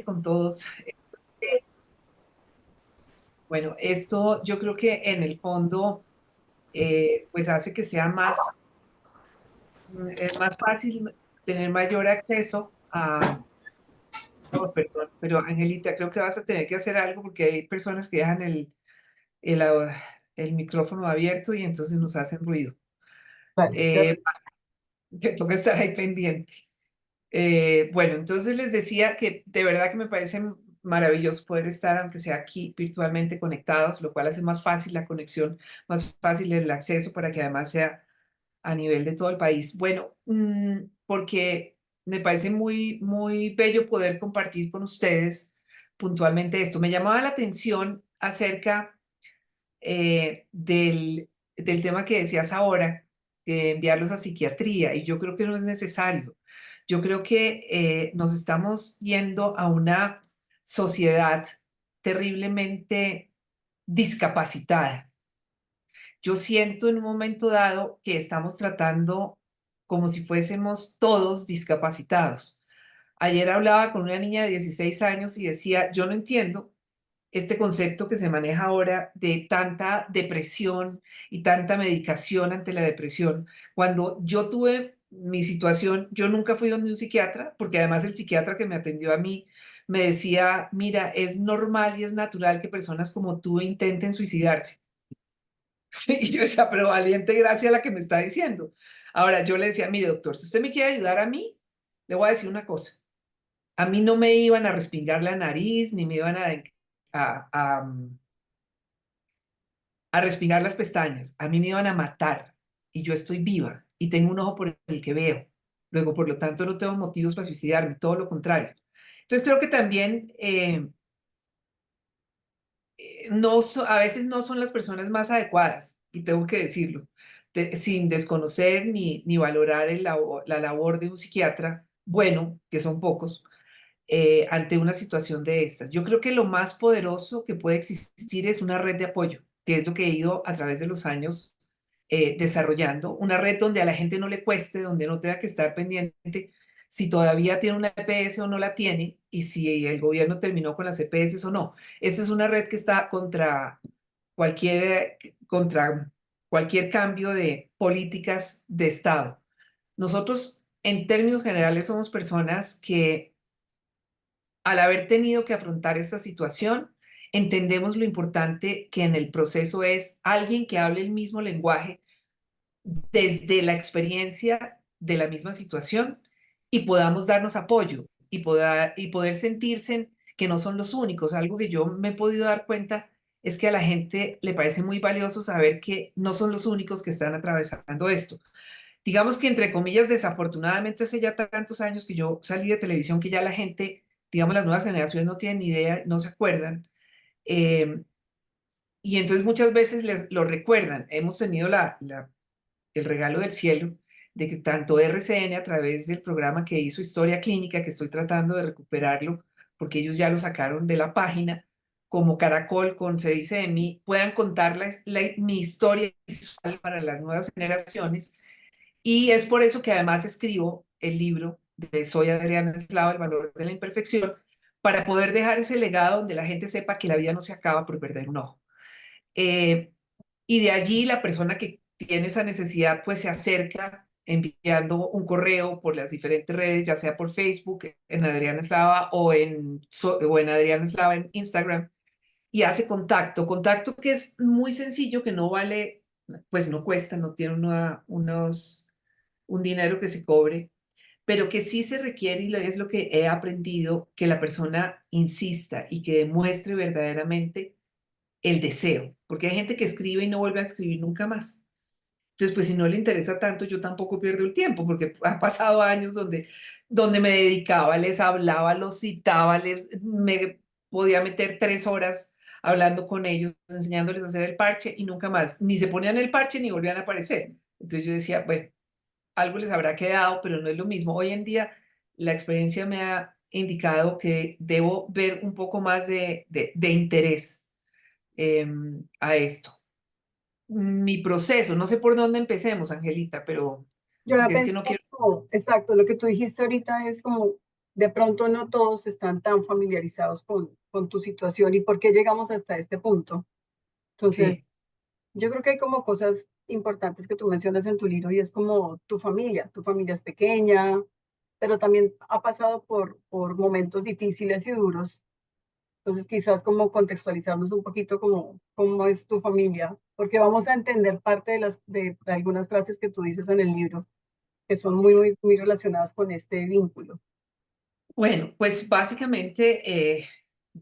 con todos. Bueno, esto yo creo que en el fondo pues hace que sea más fácil tener mayor acceso a... Oh, perdón, pero Angelita, creo que vas a tener que hacer algo porque hay personas que dejan el, ah, el micrófono abierto y entonces nos hacen ruido. Vale, Eh, que toca estar ahí pendiente. Bueno, entonces les decía que de verdad que me parece maravilloso poder estar, aunque sea aquí virtualmente conectados, lo cual hace más fácil la conexión, más fácil el acceso para que además sea a nivel de todo el país. Bueno, porque me parece muy bello poder compartir con ustedes puntualmente esto. Me llamaba la atención acerca del tema que decías ahora, de enviarlos a psiquiatría, y yo creo que no es necesario. Yo creo que nos estamos yendo a una sociedad terriblemente discapacitada. Yo siento en un momento dado que estamos tratando como si fuésemos todos discapacitados. Ayer hablaba con una niña de 16 años y decía, yo no entiendo este concepto que se maneja ahora de tanta depresión y tanta medicación ante la depresión. Cuando yo tuve mi situación, yo nunca fui donde un psiquiatra, porque además el psiquiatra que me atendió a mí me decía, mira, es normal y es natural que personas como tú intenten suicidarse. Sí, y yo decía, pero valiente gracia la que me está diciendo. Ahora yo le decía, mire doctor, si usted me quiere ayudar a mí, le voy a decir una cosa. A mí no me iban a respingar la nariz, ni me iban a, a, a respingar las pestañas. A mí me iban a matar y yo estoy viva y tengo un ojo por el que veo. Luego, por lo tanto, no tengo motivos para suicidarme, todo lo contrario. Entonces, creo que también a veces no son las personas más adecuadas, y tengo que decirlo, sin desconocer ni valorar la labor de un psiquiatra, bueno, que son pocos, ante una situación de estas. Yo creo que lo más poderoso que puede existir es una red de apoyo, que es lo que he ido a través de los años desarrollando, una red donde a la gente no le cueste, donde no tenga que estar pendiente si todavía tiene una EPS o no la tiene y si el gobierno terminó con las EPS o no. Esta es una red que está cualquier, contra cualquier cambio de políticas de Estado. Nosotros, en términos generales, somos personas que al haber tenido que afrontar esta situación, entendemos lo importante que en el proceso es alguien que hable el mismo lenguaje desde la experiencia de la misma situación y podamos darnos apoyo y poder sentirse que no son los únicos. Algo que yo me he podido dar cuenta es que a la gente le parece muy valioso saber que no son los únicos que están atravesando esto. Digamos que entre comillas, desafortunadamente hace ya tantos años que yo salí de televisión que ya la gente, digamos las nuevas generaciones no tienen ni idea, no se acuerdan. eh, y entonces muchas veces les lo recuerdan. Hemos tenido el regalo del cielo de que tanto RCN a través del programa que hizo Historia Clínica, que estoy tratando de recuperarlo, porque ellos ya lo sacaron de la página, como Caracol con Se dice de mí, puedan contar mi historia visual para las nuevas generaciones. Y es por eso que además escribo el libro de Soy Adriana Eslava, El valor de la imperfección, para poder dejar ese legado donde la gente sepa que la vida no se acaba por perder un ojo. Eh, y de allí la persona que tiene esa necesidad pues se acerca enviando un correo por las diferentes redes, ya sea por Facebook, en Adriana Eslava o en Adriana Eslava en Instagram, y hace contacto que es muy sencillo, que no vale, pues no cuesta, no tiene un dinero que se cobre, pero que sí se requiere, y es lo que he aprendido, que la persona insista y que demuestre verdaderamente el deseo, porque hay gente que escribe y no vuelve a escribir nunca más. Entonces, pues si no le interesa tanto, yo tampoco pierdo el tiempo, porque han pasado años donde me dedicaba, les hablaba, los citaba, me podía meter 3 horas hablando con ellos, enseñándoles a hacer el parche y nunca más. Ni se ponían el parche ni volvían a aparecer. Entonces yo decía, bueno, algo les habrá quedado, pero no es lo mismo. Hoy en día la experiencia me ha indicado que debo ver un poco más de interés a esto. Mi proceso, no sé por dónde empecemos, Angelita, pero yo había porque es que no pensado quiero... como, exacto, lo que tú dijiste ahorita es como, de pronto no todos están tan familiarizados con tu situación y por qué llegamos hasta este punto. Entonces, Sí. yo creo que hay como cosas importantes que tú mencionas en tu libro y es como tu familia es pequeña, pero también ha pasado por momentos difíciles y duros. Entonces, quizás como contextualizarnos un poquito como cómo es tu familia, porque vamos a entender parte de algunas frases que tú dices en el libro, que son muy relacionadas con este vínculo. Bueno, pues básicamente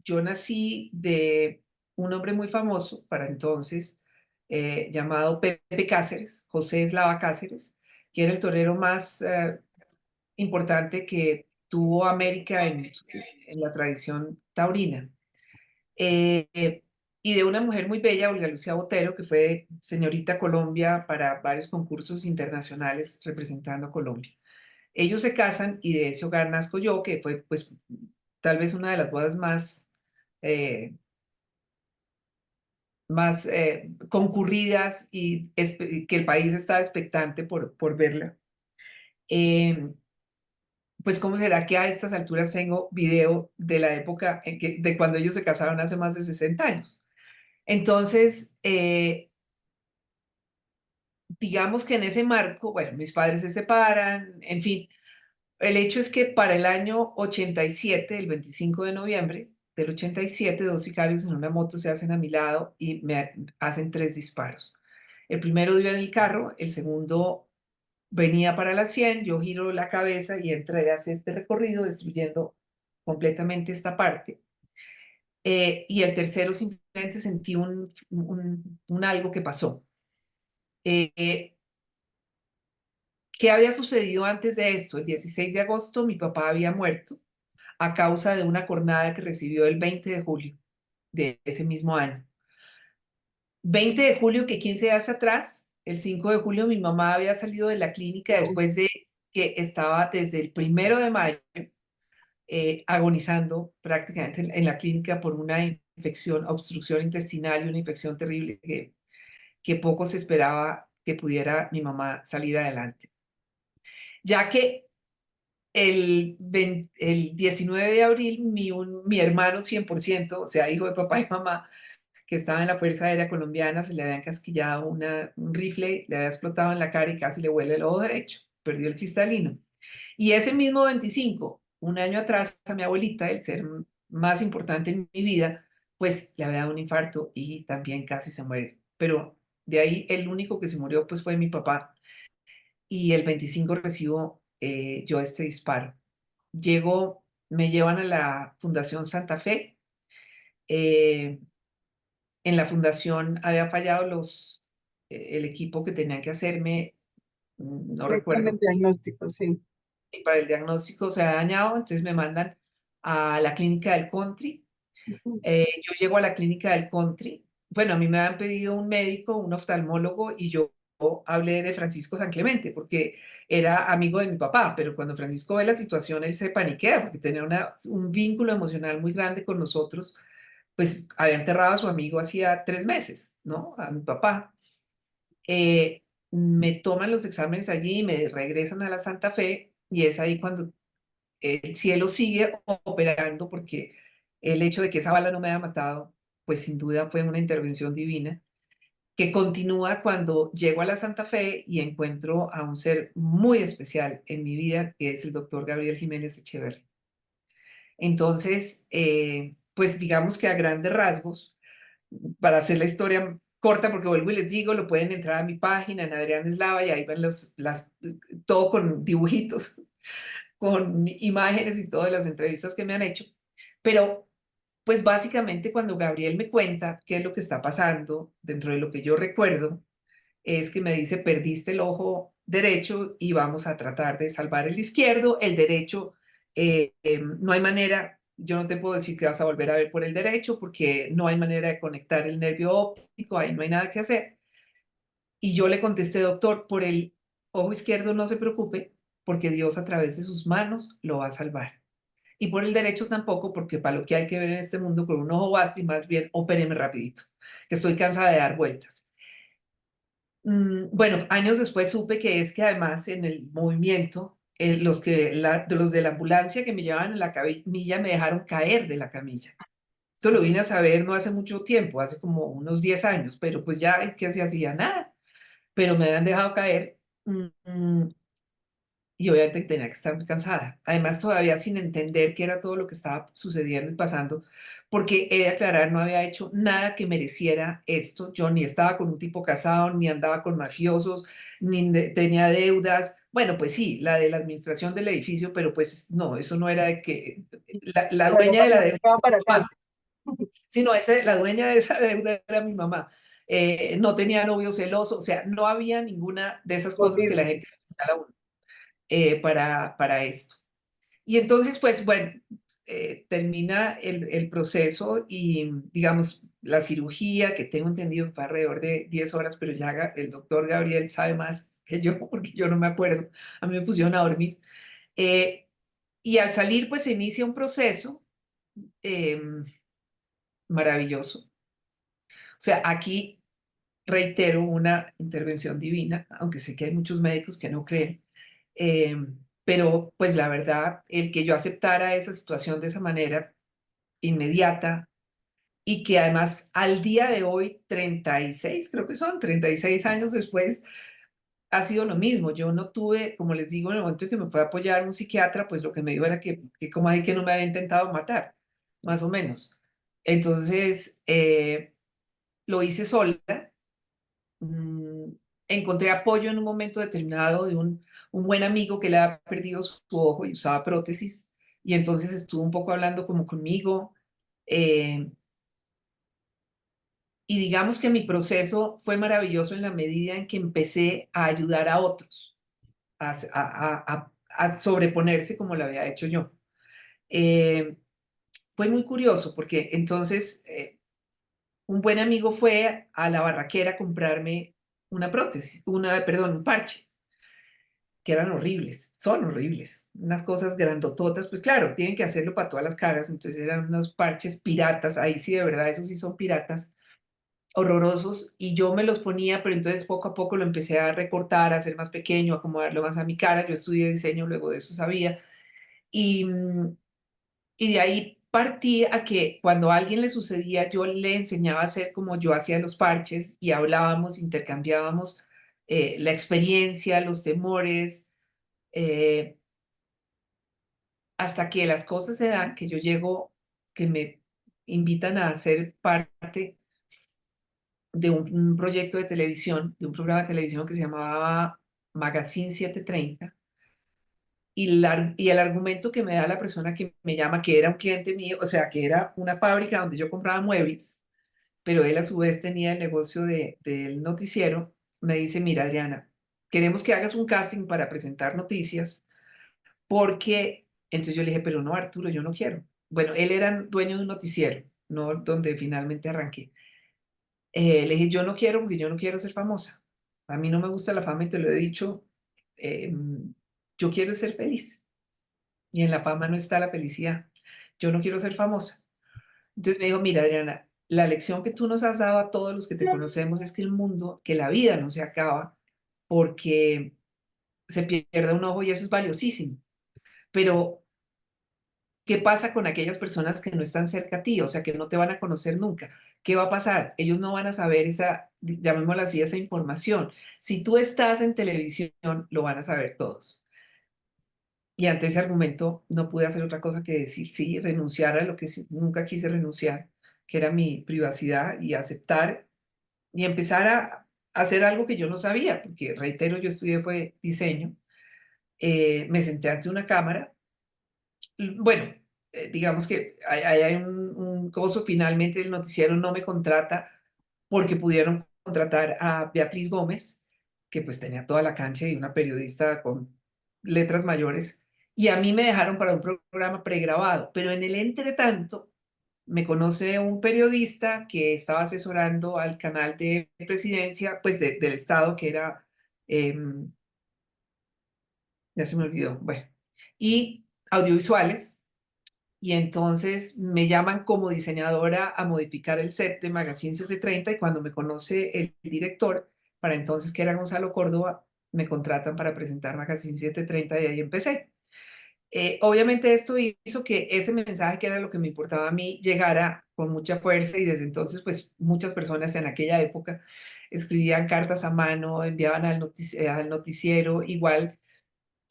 yo nací de un hombre muy famoso para entonces, llamado Pepe Cáceres, José Eslava Cáceres, que era el torero más importante que tuvo América en la tradición taurina. Eh, y de una mujer muy bella, Olga Lucía Botero, que fue señorita Colombia para varios concursos internacionales representando a Colombia. Ellos se casan y de ese hogar nazco yo, que fue pues tal vez una de las bodas eh, más concurridas y que el país estaba expectante por verla. Eh, pues cómo será que a estas alturas tengo video de la época de cuando ellos se casaron hace más de 60 años. Entonces, digamos que en ese marco, bueno, mis padres se separan, en fin, el hecho es que para el año 87, el 25 de noviembre del 87, dos sicarios en una moto se hacen a mi lado y me hacen tres disparos. El primero dio en el carro, el segundo venía para la 100, yo giro la cabeza y entré hacia este recorrido destruyendo completamente esta parte. Y el tercero simplemente sentí un algo que pasó. Eh, ¿Qué había sucedido antes de esto? El 16 de agosto mi papá había muerto a causa de una cornada que recibió el 20 de julio de ese mismo año. 20 de julio, que 15 días atrás, el 5 de julio, mi mamá había salido de la clínica después de que estaba desde el 1 de mayo agonizando prácticamente en la clínica por una infección, obstrucción intestinal y una infección terrible que poco se esperaba que pudiera mi mamá salir adelante. Ya que el 19 de abril, mi hermano 100%, o sea, hijo de papá y mamá, que estaba en la Fuerza Aérea Colombiana, se le había encasquillado un rifle, le había explotado en la cara y casi le vuela el ojo derecho, perdió el cristalino. Y ese mismo 25, un año atrás, a mi abuelita, el ser más importante en mi vida, pues le había dado un infarto y también casi se muere. Pero de ahí el único que se murió pues fue mi papá. Y el 25 recibo yo este disparo. Llego, me llevan a la Fundación Santa Fe. eh, en la fundación había fallado el equipo que tenían que hacerme, no El examen recuerdo, diagnóstico, sí. y para el diagnóstico se ha dañado, entonces me mandan a la clínica del Country. Ujú. Yo llego a la clínica del Country. Bueno, a mí me han pedido un médico, un oftalmólogo, y yo hablé de Francisco San Clemente porque era amigo de mi papá, pero cuando Francisco ve la situación, él se paniquea porque tenía un vínculo emocional muy grande con nosotros, pues había enterrado a su amigo hacía 3 meses, ¿no? A mi papá. Me toman los exámenes allí y me regresan a la Santa Fe y es ahí cuando el cielo sigue operando porque el hecho de que esa bala no me haya matado, pues sin duda fue una intervención divina, que continúa cuando llego a la Santa Fe y encuentro a un ser muy especial en mi vida, que es el doctor Gabriel Jiménez Echeverri. Entonces, pues digamos que a grandes rasgos, para hacer la historia corta, porque vuelvo y les digo, lo pueden entrar a mi página en Adrián Eslava y ahí van todo con dibujitos, con imágenes y todas las entrevistas que me han hecho. Pero, pues básicamente cuando Gabriel me cuenta qué es lo que está pasando, dentro de lo que yo recuerdo, es que me dice, perdiste el ojo derecho y vamos a tratar de salvar el izquierdo, el derecho, no hay manera, yo no te puedo decir que vas a volver a ver por el derecho porque no hay manera de conectar el nervio óptico, ahí no hay nada que hacer. Y yo le contesté, doctor, por el ojo izquierdo no se preocupe, porque Dios a través de sus manos lo va a salvar. Y por el derecho tampoco, porque para lo que hay que ver en este mundo con un ojo basta y más bien opéreme rapidito, que estoy cansada de dar vueltas. Bueno, años después supe que es que además en el movimiento los de la ambulancia que me llevaban en la camilla me dejaron caer de la camilla. Esto lo vine a saber no hace mucho tiempo, hace como unos 10 años, pero pues ya, ¿qué se hacía? Nada, pero me habían dejado caer. Y obviamente tenía que estar muy cansada. Además, todavía sin entender qué era todo lo que estaba sucediendo y pasando, porque he de aclarar, no había hecho nada que mereciera esto. Yo ni estaba con un tipo casado, ni andaba con mafiosos, tenía deudas. Bueno, pues sí, la de la administración del edificio, pero pues no, eso no era de que la No, dueña de la no deuda llegaba era para mi mamá, tanto. sino la dueña de esa deuda era mi mamá. No tenía novio celoso, o sea, no había ninguna de esas cosas que la Horrible. gente le señala a uno para esto. Y entonces, pues bueno, termina el proceso y digamos, la cirugía que tengo entendido fue alrededor de 10 horas, pero ya el doctor Gabriel sabe más que yo, porque yo no me acuerdo. A mí me pusieron a dormir. Eh, y al salir, pues se inicia un proceso eh, maravilloso. O sea, aquí reitero una intervención divina, aunque sé que hay muchos médicos que no creen. Eh, pero pues la verdad, el que yo aceptara esa situación de esa manera inmediata y que además al día de hoy, 36 creo que son 36 años después, ha sido lo mismo. Yo no tuve, como les digo, en el momento en que me fue a apoyar un psiquiatra, pues lo que me dijo era que como hay que no me había intentado matar, más o menos. Entonces, lo hice sola. mm, Encontré apoyo en un momento determinado de un buen amigo que le había perdido su ojo y usaba prótesis, y entonces estuvo un poco hablando como conmigo, eh, y digamos que mi proceso fue maravilloso en la medida en que empecé a ayudar a otros a sobreponerse como lo había hecho yo. Eh, Fue muy curioso porque entonces un buen amigo fue a la barraquera a comprarme una prótesis, perdón, un parche que eran horribles, son horribles, unas cosas grandototas, pues claro, tienen que hacerlo para todas las caras, entonces eran unos parches piratas, ahí sí, de verdad, esos sí son piratas, horrorosos, y yo me los ponía, pero entonces poco a poco lo empecé a recortar, a hacer más pequeño, a acomodarlo más a mi cara, yo estudié diseño, luego de eso sabía, y, y de ahí partí a que cuando a alguien le sucedía, yo le enseñaba a hacer como yo hacía los parches, y hablábamos, intercambiábamos la experiencia, los temores, eh, hasta que las cosas se dan, que yo llego, que me invitan a ser parte de un proyecto de televisión, de un programa de televisión que se llamaba Magazine 730. Y el argumento que me da la persona que me llama, que era un cliente mío, o sea, que era una fábrica donde yo compraba muebles, pero él a su vez tenía el negocio del noticiero, me dice, mira, Adriana, queremos que hagas un casting para presentar noticias. Porque, entonces yo le dije, pero no, Arturo, yo no quiero. Bueno, él era dueño de un noticiero, no donde finalmente arranqué. Le dije, yo no quiero porque yo no quiero ser famosa. A mí no me gusta la fama y te lo he dicho. eh, yo quiero ser feliz y en la fama no está la felicidad. Yo no quiero ser famosa. Entonces me dijo, mira, Adriana, la lección que tú nos has dado a todos los que te conocemos es que el mundo, que la vida no se acaba porque se pierde un ojo y eso es valiosísimo. Pero ¿qué pasa con aquellas personas que no están cerca a ti? O sea, que no te van a conocer nunca. ¿Qué va a pasar? Ellos no van a saber esa, llamémosla así, esa información. Si tú estás en televisión, lo van a saber todos. Y ante ese argumento no pude hacer otra cosa que decir sí, renunciar a lo que nunca quise renunciar, que era mi privacidad, y aceptar y empezar a hacer algo que yo no sabía, porque reitero, yo estudié fue diseño. Me senté ante una cámara. Bueno, digamos que hay un coso, finalmente el noticiero no me contrata porque pudieron contratar a Beatriz Gómez, que pues tenía toda la cancha y una periodista con letras mayores, y a mí me dejaron para un programa pregrabado, pero en el entretanto me conoce un periodista que estaba asesorando al canal de presidencia, pues del estado, que era, em, ya se me olvidó, bueno, y audiovisuales. Y entonces me llaman como diseñadora a modificar el set de Magazine 730, y cuando me conoce el director, para entonces que era Gonzalo Córdoba, me contratan para presentar Magazine 730 y ahí empecé. Obviamente esto hizo que ese mensaje, que era lo que me importaba a mí, llegara con mucha fuerza y desde entonces, pues muchas personas en aquella época escribían cartas a mano, enviaban al noticiero, igual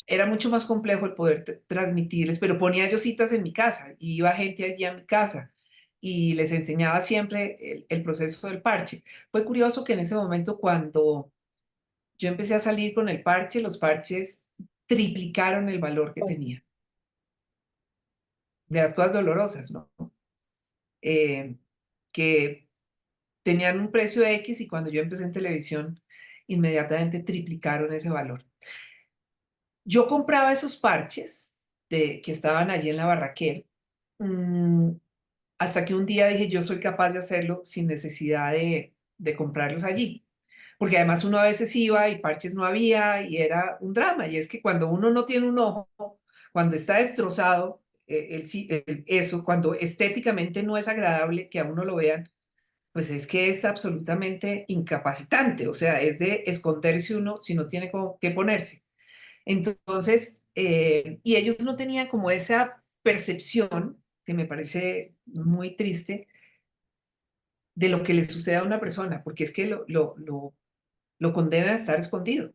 era mucho más complejo el poder transmitirles, pero ponía yo citas en mi casa, y iba gente allí a mi casa y les enseñaba siempre el proceso del parche. Fue curioso que en ese momento, cuando yo empecé a salir con el parche, los parches triplicaron el valor que tenía, de las cosas dolorosas, ¿no? Eh, que tenían un precio X y cuando yo empecé en televisión, inmediatamente triplicaron ese valor. Yo compraba esos parches que estaban allí en la Barraquer, mm, hasta que un día dije, yo soy capaz de hacerlo sin necesidad de comprarlos allí. Porque además uno a veces iba y parches no había y era un drama. Y es que cuando uno no tiene un ojo, cuando está destrozado, eso, cuando estéticamente no es agradable que a uno lo vean, pues es que es absolutamente incapacitante. O sea, es de esconderse uno si no tiene qué ponerse. Entonces, y ellos no tenían como esa percepción, que me parece muy triste, de lo que le sucede a una persona, porque es que lo condenan a estar escondido,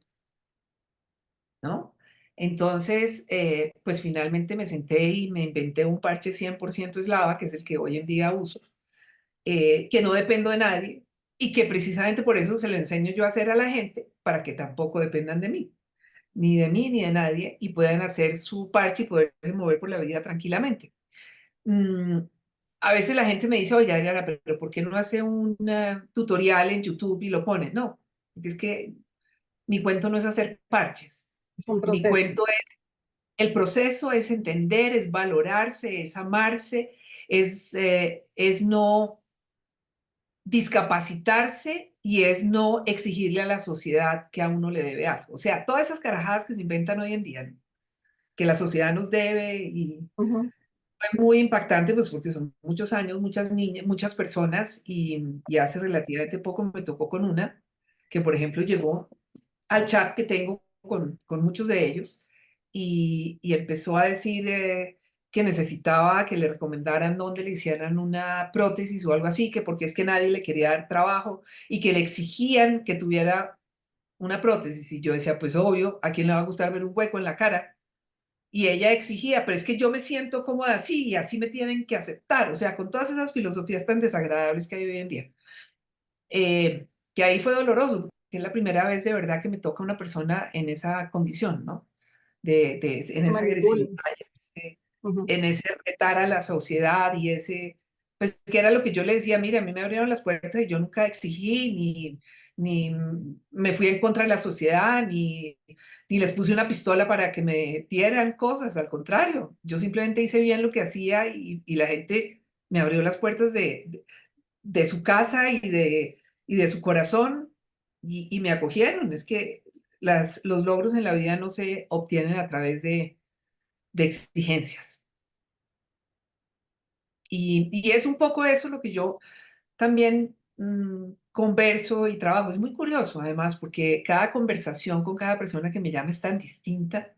¿no? Entonces, pues finalmente me senté y me inventé un parche 100% eslava, que es el que hoy en día uso, que no dependo de nadie y que precisamente por eso se lo enseño yo a hacer a la gente, para que tampoco dependan de mí, ni de mí ni de nadie, y puedan hacer su parche y poderse mover por la vida tranquilamente. Mm, a veces la gente me dice, oye, Adriana, pero ¿por qué no hace un tutorial en YouTube y lo pone? No, porque es que mi cuento no es hacer parches. Es un Mi proceso. cuento es, el proceso es entender, es valorarse, es amarse, es no discapacitarse y es no exigirle a la sociedad que a uno le debe algo. O sea, todas esas carajadas que se inventan hoy en día, ¿no? Que la sociedad nos debe, y Ujú. fue muy impactante, pues porque son muchos años, muchas niñas, muchas personas, y hace relativamente poco me tocó con una que, por ejemplo, llegó al chat que tengo con muchos de ellos, y empezó a decir que necesitaba que le recomendaran dónde le hicieran una prótesis o algo así, que porque es que nadie le quería dar trabajo y que le exigían que tuviera una prótesis. Y yo decía, pues obvio, ¿a quién le va a gustar ver un hueco en la cara? Y ella exigía, pero es que yo me siento cómoda así y así me tienen que aceptar. O sea, con todas esas filosofías tan desagradables que hay hoy en día. Que ahí fue doloroso, porque es la primera vez de verdad que me toca una persona en esa condición, ¿no? En Te esa agresividad, manipulan. Ujú. en ese retar a la sociedad y ese, pues que era lo que yo le decía, mire, a mí me abrieron las puertas y yo nunca exigí, ni me fui en contra de la sociedad, ni les puse una pistola para que me dieran cosas, al contrario, yo simplemente hice bien lo que hacía, y la gente me abrió las puertas de su casa y de su corazón, y me acogieron. Es que los logros en la vida no se obtienen a través de exigencias. Y es un poco eso lo que yo también converso y trabajo. Es muy curioso, además, porque cada conversación con cada persona que me llama es tan distinta.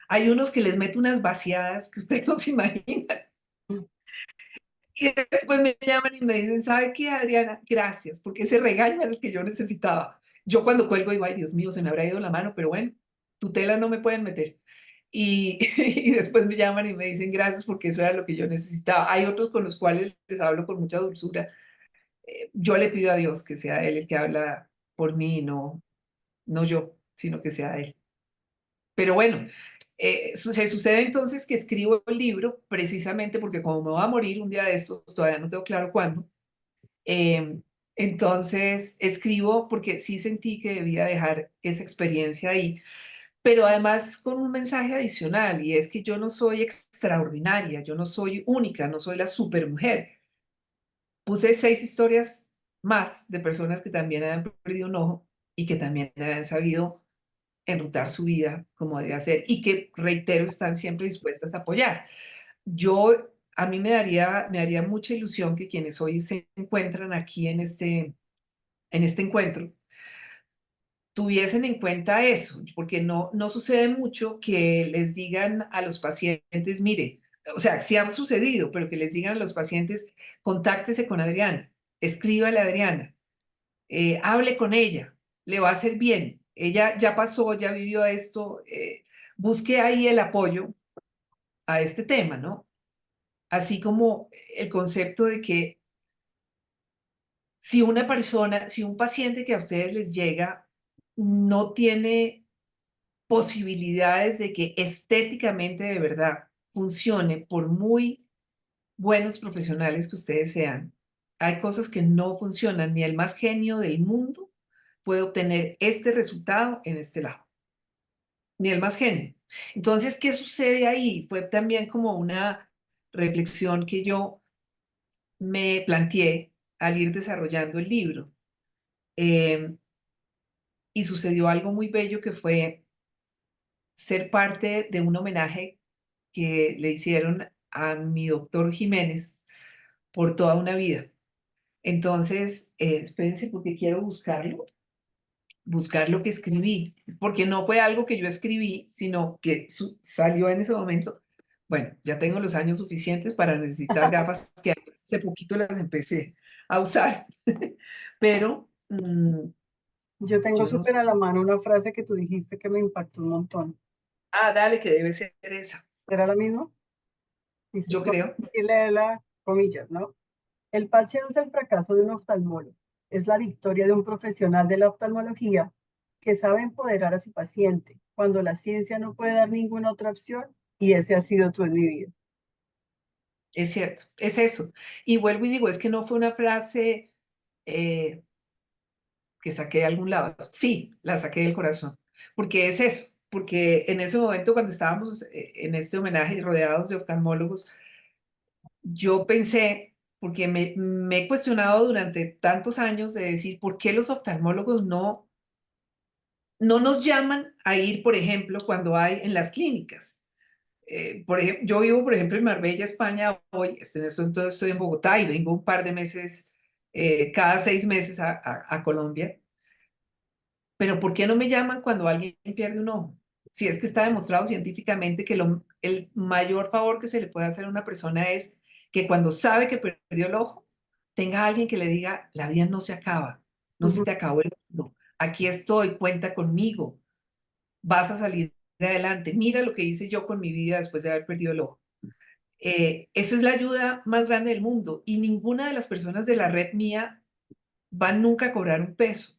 Hay unos que les meto unas vaciadas que usted no se imagina. Y después me llaman y me dicen, ¿sabe qué, Adriana? Gracias, porque ese regaño era el que yo necesitaba. Yo cuando cuelgo digo, ay, Dios mío, se me habrá ido la mano, pero bueno, tutela no me pueden meter. Y después me llaman y me dicen gracias, porque eso era lo que yo necesitaba. Hay otros con los cuales les hablo con mucha dulzura. Yo le pido a Dios que sea Él el que habla por mí, no yo, sino que sea Él. Pero bueno, se sucede entonces que escribo el libro precisamente porque como me voy a morir un día de estos, todavía no tengo claro cuándo. eh, entonces escribo porque sí sentí que debía dejar esa experiencia ahí, pero además con un mensaje adicional, y es que yo no soy extraordinaria, yo no soy única, no soy la supermujer. Puse 6 historias más de personas que también habían perdido un ojo y que también habían sabido enrutar su vida como debe ser, y que, reitero, están siempre dispuestas a apoyar. A mí me daría mucha ilusión que quienes hoy se encuentran aquí en este encuentro tuviesen en cuenta eso, porque no sucede mucho que les digan a los pacientes, mire, o sea, sí ha sucedido, pero que les digan a los pacientes, contáctese con Adriana, escríbale a Adriana, hable con ella, le va a hacer bien. Ella ya pasó, ya vivió esto, busque ahí el apoyo a este tema, ¿no? Así como el concepto de que si una persona, si un paciente que a ustedes les llega no tiene posibilidades de que estéticamente de verdad funcione, por muy buenos profesionales que ustedes sean, hay cosas que no funcionan, ni el más genio del mundo puede obtener este resultado en este lado, ni el más genio. Entonces, ¿qué sucede ahí? Fue también como una reflexión que yo me planteé al ir desarrollando el libro. Eh, y sucedió algo muy bello que fue ser parte de un homenaje que le hicieron a mi doctor Jiménez por toda una vida. Entonces, espérense porque quiero buscar lo que escribí, porque no fue algo que yo escribí, sino que salió en ese momento. Bueno, ya tengo los años suficientes para necesitar gafas que hace poquito las empecé a usar, pero Yo tengo yo no sé. súper a la mano una frase que tú dijiste que me impactó un montón. Ah, dale, que debe ser esa, ¿Era la misma? Dice, yo creo. y leerla, comillas, ¿no? El parche no es el fracaso de un oftalmólogo, es la victoria de un profesional de la oftalmología que sabe empoderar a su paciente cuando la ciencia no puede dar ninguna otra opción, y ese ha sido tú en mi vida. Es cierto, es eso. Y vuelvo y digo, es que no fue una frase eh, que saqué de algún lado. Sí, la saqué del corazón, porque es eso, porque en ese momento cuando estábamos en este homenaje y rodeados de oftalmólogos, yo pensé, porque me he cuestionado durante tantos años de decir, ¿por qué los oftalmólogos no nos llaman a ir, por ejemplo, cuando hay en las clínicas? Por ejemplo, yo vivo, por ejemplo, en Marbella, España, hoy, entonces estoy en Bogotá y vengo un par de meses, cada 6 meses a Colombia. Pero ¿por qué no me llaman cuando alguien pierde un ojo? Si es que está demostrado científicamente que el mayor favor que se le puede hacer a una persona es que cuando sabe que perdió el ojo, tenga alguien que le diga, la vida no se acaba, no se Ujú. te acabó el mundo, aquí estoy, cuenta conmigo, vas a salir adelante, mira lo que hice yo con mi vida después de haber perdido el ojo. Eso es la ayuda más grande del mundo y ninguna de las personas de la red mía va nunca a cobrar un peso.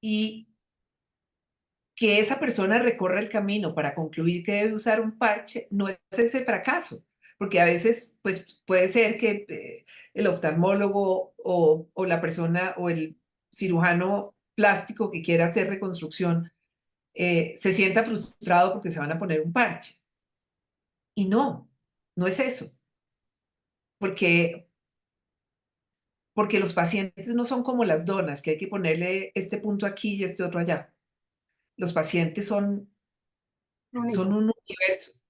Y que esa persona recorra el camino para concluir que debe usar un parche no es ese fracaso, porque a veces pues, puede ser que el oftalmólogo o la persona o el cirujano plástico que quiera hacer reconstrucción se sienta frustrado porque se van a poner un parche. Y no es eso, porque, porque los pacientes no son como las donas, que hay que ponerle este punto aquí y este otro allá. Los pacientes son Único. un universo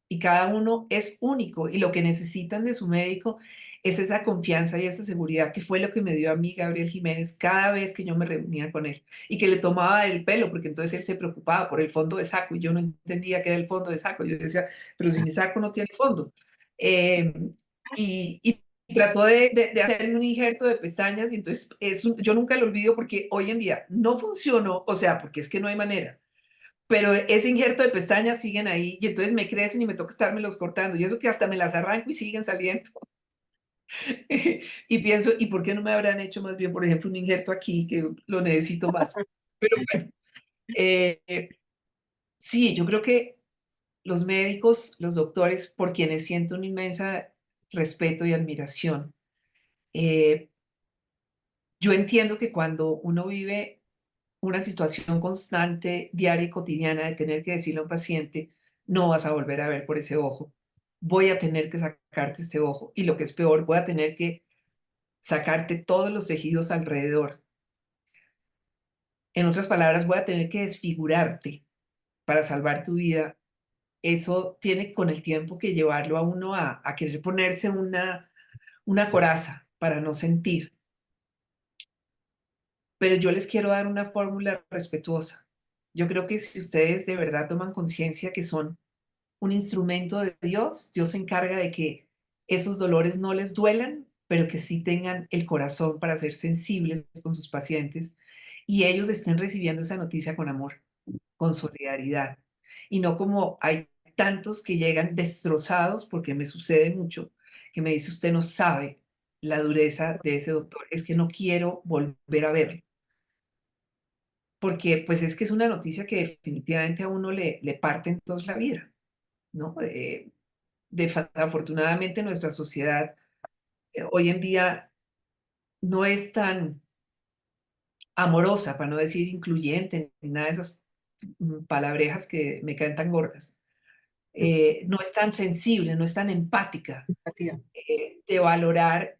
y cada uno es único y lo que necesitan de su médico es esa confianza y esa seguridad que fue lo que me dio a mí Gabriel Jiménez cada vez que yo me reunía con él y que le tomaba el pelo porque entonces él se preocupaba por el fondo de saco y yo no entendía qué era el fondo de saco. Yo decía, pero si mi saco no tiene fondo. Eh, y trató de hacerme un injerto de pestañas y entonces yo nunca lo olvido porque hoy en día no funcionó, o sea, porque es que no hay manera, pero ese injerto de pestañas siguen ahí y entonces me crecen y me toca estármelos cortando y eso que hasta me las arranco y siguen saliendo. Y pienso, ¿y por qué no me habrán hecho más bien, por ejemplo, un injerto aquí que lo necesito más? Pero bueno, eh, sí, yo creo que los médicos, los doctores, por quienes siento un inmensa respeto y admiración, eh, yo entiendo que cuando uno vive una situación constante, diaria y cotidiana de tener que decirle a un paciente, no vas a volver a ver por ese ojo, voy a tener que sacarte este ojo y lo que es peor, voy a tener que sacarte todos los tejidos alrededor. En otras palabras, voy a tener que desfigurarte para salvar tu vida. Eso tiene con el tiempo que llevarlo a uno a querer ponerse una coraza para no sentir. pero yo les quiero dar una fórmula respetuosa. Yo creo que si ustedes de verdad toman conciencia que son un instrumento de Dios, Dios se encarga de que esos dolores no les duelan, pero que sí tengan el corazón para ser sensibles con sus pacientes y ellos estén recibiendo esa noticia con amor, con solidaridad. Y no como hay tantos que llegan destrozados, porque me sucede mucho, que me dice: usted no sabe la dureza de ese doctor, es que no quiero volver a verlo. Porque pues es que es una noticia que definitivamente a uno le parte en dos la vida, ¿no? Afortunadamente nuestra sociedad hoy en día no es tan amorosa, para no decir incluyente, ni nada de esas palabrejas que me caen tan gordas. No es tan sensible, no es tan empática Empatía. de valorar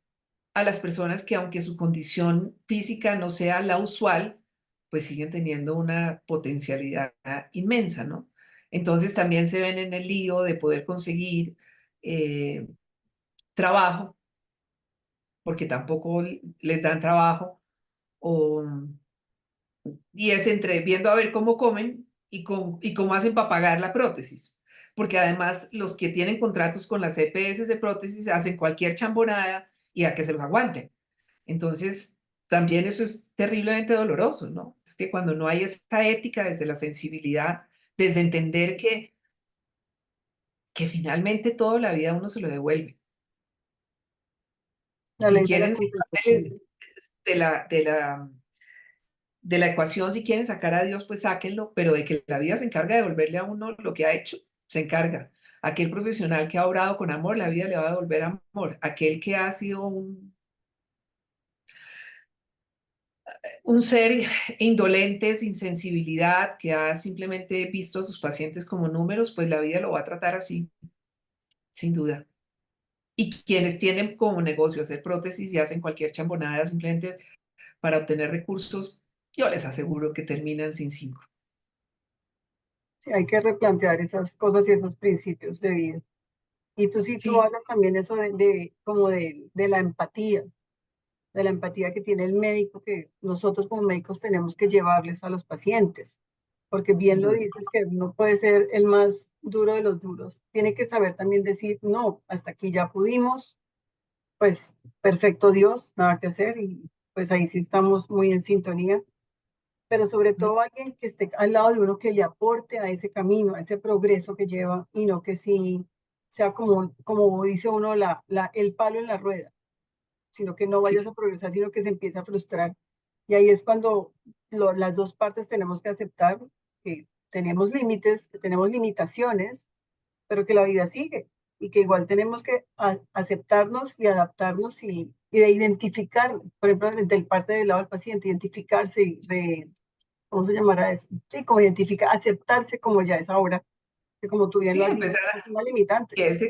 a las personas que aunque su condición física no sea la usual, pues siguen teniendo una potencialidad inmensa, ¿no? Entonces también se ven en el lío de poder conseguir eh, trabajo, porque tampoco les dan trabajo, o, y es entre viendo a ver cómo comen y cómo hacen para pagar la prótesis. Porque además los que tienen contratos con las EPS de prótesis hacen cualquier chambonada y a que se los aguanten. Entonces, también eso es terriblemente doloroso, ¿no? Es que cuando no hay esa ética desde la sensibilidad, desde entender que finalmente toda la vida uno se lo devuelve. La Si ley de la quieren compensación. sacarles de la ecuación, si quieren sacar a Dios, pues sáquenlo, pero de que la vida se encarga de devolverle a uno lo que ha hecho, se encarga. Aquel profesional que ha obrado con amor, la vida le va a devolver amor. Aquel que ha sido un ser indolente, sin sensibilidad, que ha simplemente visto a sus pacientes como números, pues la vida lo va a tratar así, sin duda. Y quienes tienen como negocio hacer prótesis y hacen cualquier chambonada simplemente para obtener recursos, yo les aseguro que terminan sin cinco. Sí, hay que replantear esas cosas y esos principios de vida. Y tú sí, tú Sí, hablas también eso como de la empatía que tiene el médico, que nosotros como médicos tenemos que llevarles a los pacientes, porque sin bien lo duda. dices que no puede ser el más duro de los duros, tiene que saber también decir, no, hasta aquí ya pudimos, pues perfecto Dios, nada que hacer, y pues ahí sí estamos muy en sintonía, pero sobre todo alguien que esté al lado de uno que le aporte a ese camino, a ese progreso que lleva, y no que sí sea como dice uno, el palo en la rueda, sino que no vayas Sí, a progresar, sino que se empieza a frustrar. Y ahí es cuando las dos partes tenemos que aceptar que tenemos límites, que tenemos limitaciones, pero que la vida sigue y que igual tenemos que aceptarnos y adaptarnos y de identificar, por ejemplo, del parte del lado del paciente, identificarse y ¿cómo se llamará eso? Sí, como identificar, aceptarse como ya es ahora, que como tú bien lo sí, has dicho, empezar es una limitante. que ese,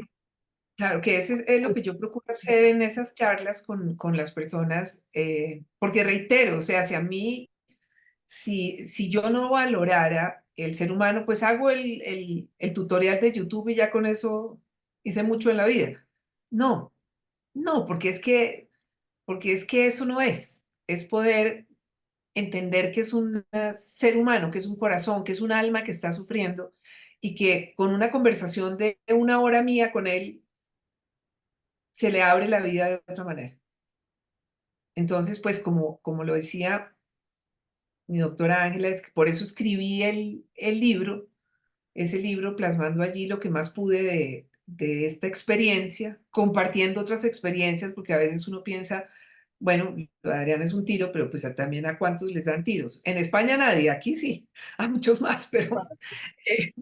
claro, que ese es lo que yo procuro hacer en esas charlas con las personas, porque reitero, o sea, si a mí, si yo no valorara el ser humano, pues hago el tutorial de YouTube y ya con eso hice mucho en la vida. No, no, porque es que eso no es poder entender que es un ser humano, que es un corazón, que es un alma que está sufriendo y que con una conversación de una hora mía con él se le abre la vida de otra manera. Entonces, pues como lo decía mi doctora Ángela, es que por eso escribí el libro, ese libro plasmando allí lo que más pude de esta experiencia, compartiendo otras experiencias, porque a veces uno piensa, bueno, lo de Adriana es un tiro, pero pues también a cuántos les dan tiros. En España nadie, aquí sí, a muchos más, pero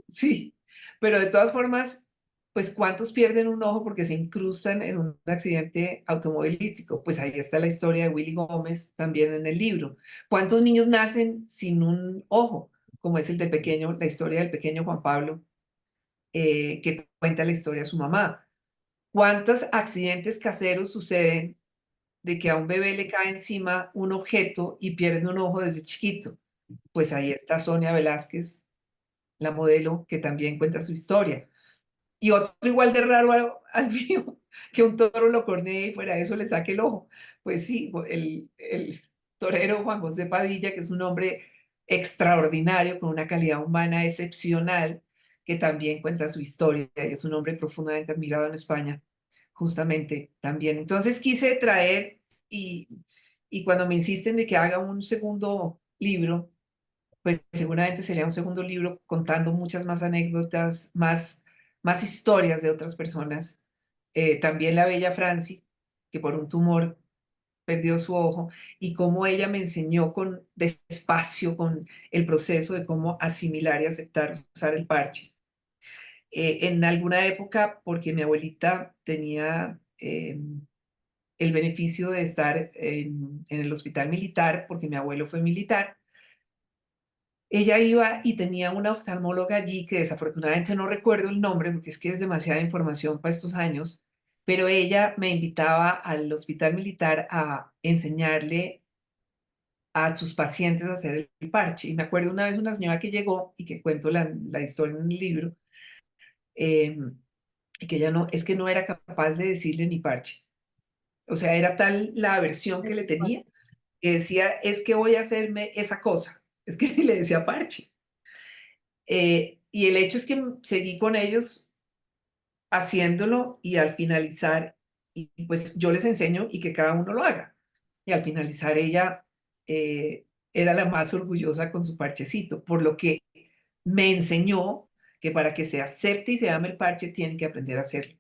sí, pero de todas formas, pues ¿cuántos pierden un ojo porque se incrustan en un accidente automovilístico? Pues ahí está la historia de Willy Gómez también en el libro. ¿Cuántos niños nacen sin un ojo? Como es el del pequeño, la historia del pequeño Juan Pablo, que cuenta la historia de su mamá. ¿Cuántos accidentes caseros suceden de que a un bebé le cae encima un objeto y pierde un ojo desde chiquito? Pues ahí está Sonia Velázquez, la modelo, que también cuenta su historia. Y otro igual de raro al mío, que un toro lo cornee y fuera de eso le saque el ojo. Pues sí, torero Juan José Padilla, que es un hombre extraordinario, con una calidad humana excepcional, que también cuenta su historia y es un hombre profundamente admirado en España, justamente también. Entonces quise traer y, y cuando me insisten de que haga un segundo libro, pues seguramente sería un segundo libro contando muchas más anécdotas, más historias de otras personas. También la bella Franci, que por un tumor perdió su ojo, y cómo ella me enseñó con despacio, con el proceso de cómo asimilar y aceptar usar el parche. En alguna época, porque mi abuelita tenía el beneficio de estar en el hospital militar, porque mi abuelo fue militar, ella iba y tenía una oftalmóloga allí que desafortunadamente no recuerdo el nombre porque es que es demasiada información para estos años, pero ella me invitaba al hospital militar a enseñarle a sus pacientes a hacer el parche. Y me acuerdo una vez una señora que llegó y que cuento la historia en el libro, eh, y que ella no, es que no era capaz de decirle ni parche. O sea, era tal la aversión que le tenía que decía, es que voy a hacerme esa cosa. Es que le decía parche. Y el hecho es que seguí con ellos haciéndolo y al finalizar, y pues yo les enseño y que cada uno lo haga. Y al finalizar ella era la más orgullosa con su parchecito, por lo que me enseñó que para que se acepte y se ame el parche tienen que aprender a hacerlo.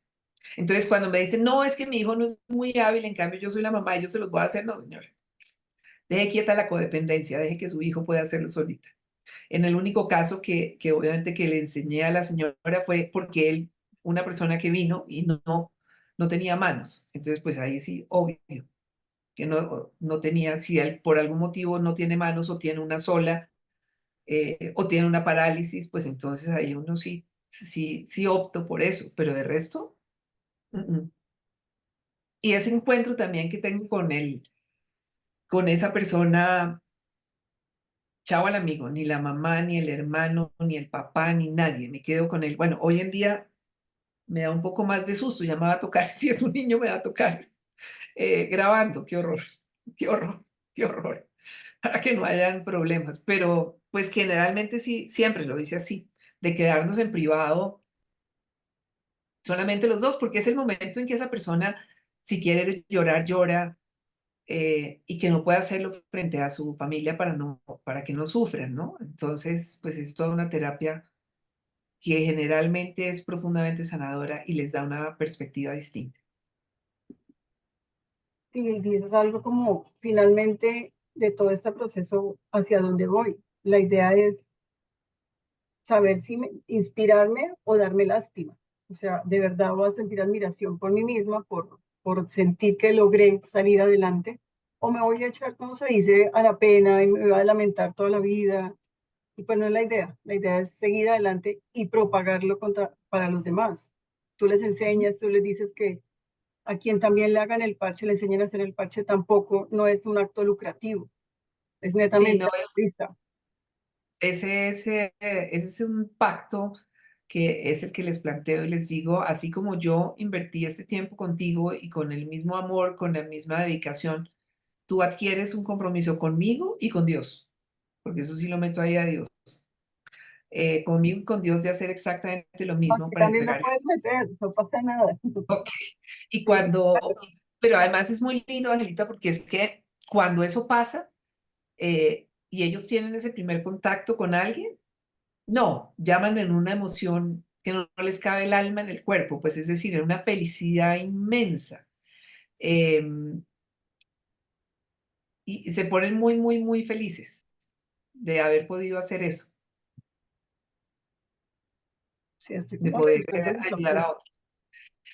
Entonces cuando me dicen, no, es que mi hijo no es muy hábil, en cambio yo soy la mamá y yo se los voy a hacer, no, señora. Deje quieta la codependencia, deje que su hijo pueda hacerlo solita. En el único caso que obviamente que le enseñé a la señora fue porque él, una persona que vino y no tenía manos. Entonces, pues ahí sí, obvio, que no tenía, si él por algún motivo no tiene manos o tiene una sola o tiene una parálisis, pues entonces ahí uno sí opto por eso, pero de resto, mm, mm. Y ese encuentro también que tengo con esa persona. Chao al amigo, ni la mamá, ni el hermano, ni el papá, ni nadie. Me quedo con él. Bueno, hoy en día me da un poco más de susto. Ya me va a tocar, si es un niño, me va a tocar grabando. Qué horror, qué horror, qué horror. Para que no hayan problemas. Pero, pues generalmente sí, siempre lo dice así, de quedarnos en privado solamente los dos, porque es el momento en que esa persona, si quiere llorar, llora, y que no pueda hacerlo frente a su familia para que no sufran, ¿no? Entonces, pues es toda una terapia que generalmente es profundamente sanadora y les da una perspectiva distinta. Sí, y dices algo como finalmente de todo este proceso hacia dónde voy. La idea es saber si inspirarme o darme lástima. O sea, de verdad voy a sentir admiración por mí misma, por sentir que logré salir adelante, o me voy a echar, como se dice, a la pena y me voy a lamentar toda la vida. Y pues no es la idea es seguir adelante y propagarlo para los demás. Tú les enseñas, tú les dices que a quien también le hagan el parche, le enseñen a hacer el parche, tampoco no es un acto lucrativo, es Sí, netamente no es, altruista. ese es un pacto que es el que les planteo y les digo, así como yo invertí este tiempo contigo y con el mismo amor, con la misma dedicación, tú adquieres un compromiso conmigo y con Dios, porque eso sí lo meto ahí a Dios. Conmigo y con Dios de hacer exactamente lo mismo Aquí para también lo entregar. puedes meter, no pasa nada. Ok. Y Sí, pero además es muy lindo, Angelita, porque es que cuando eso pasa y ellos tienen ese primer contacto con alguien, no, llaman en una emoción que no les cabe el alma en el cuerpo, pues es decir, en una felicidad inmensa. Em, y se ponen muy, muy, muy felices de haber podido hacer eso, sí, estoy de como poder revisando los ayudar a apuntes. otros.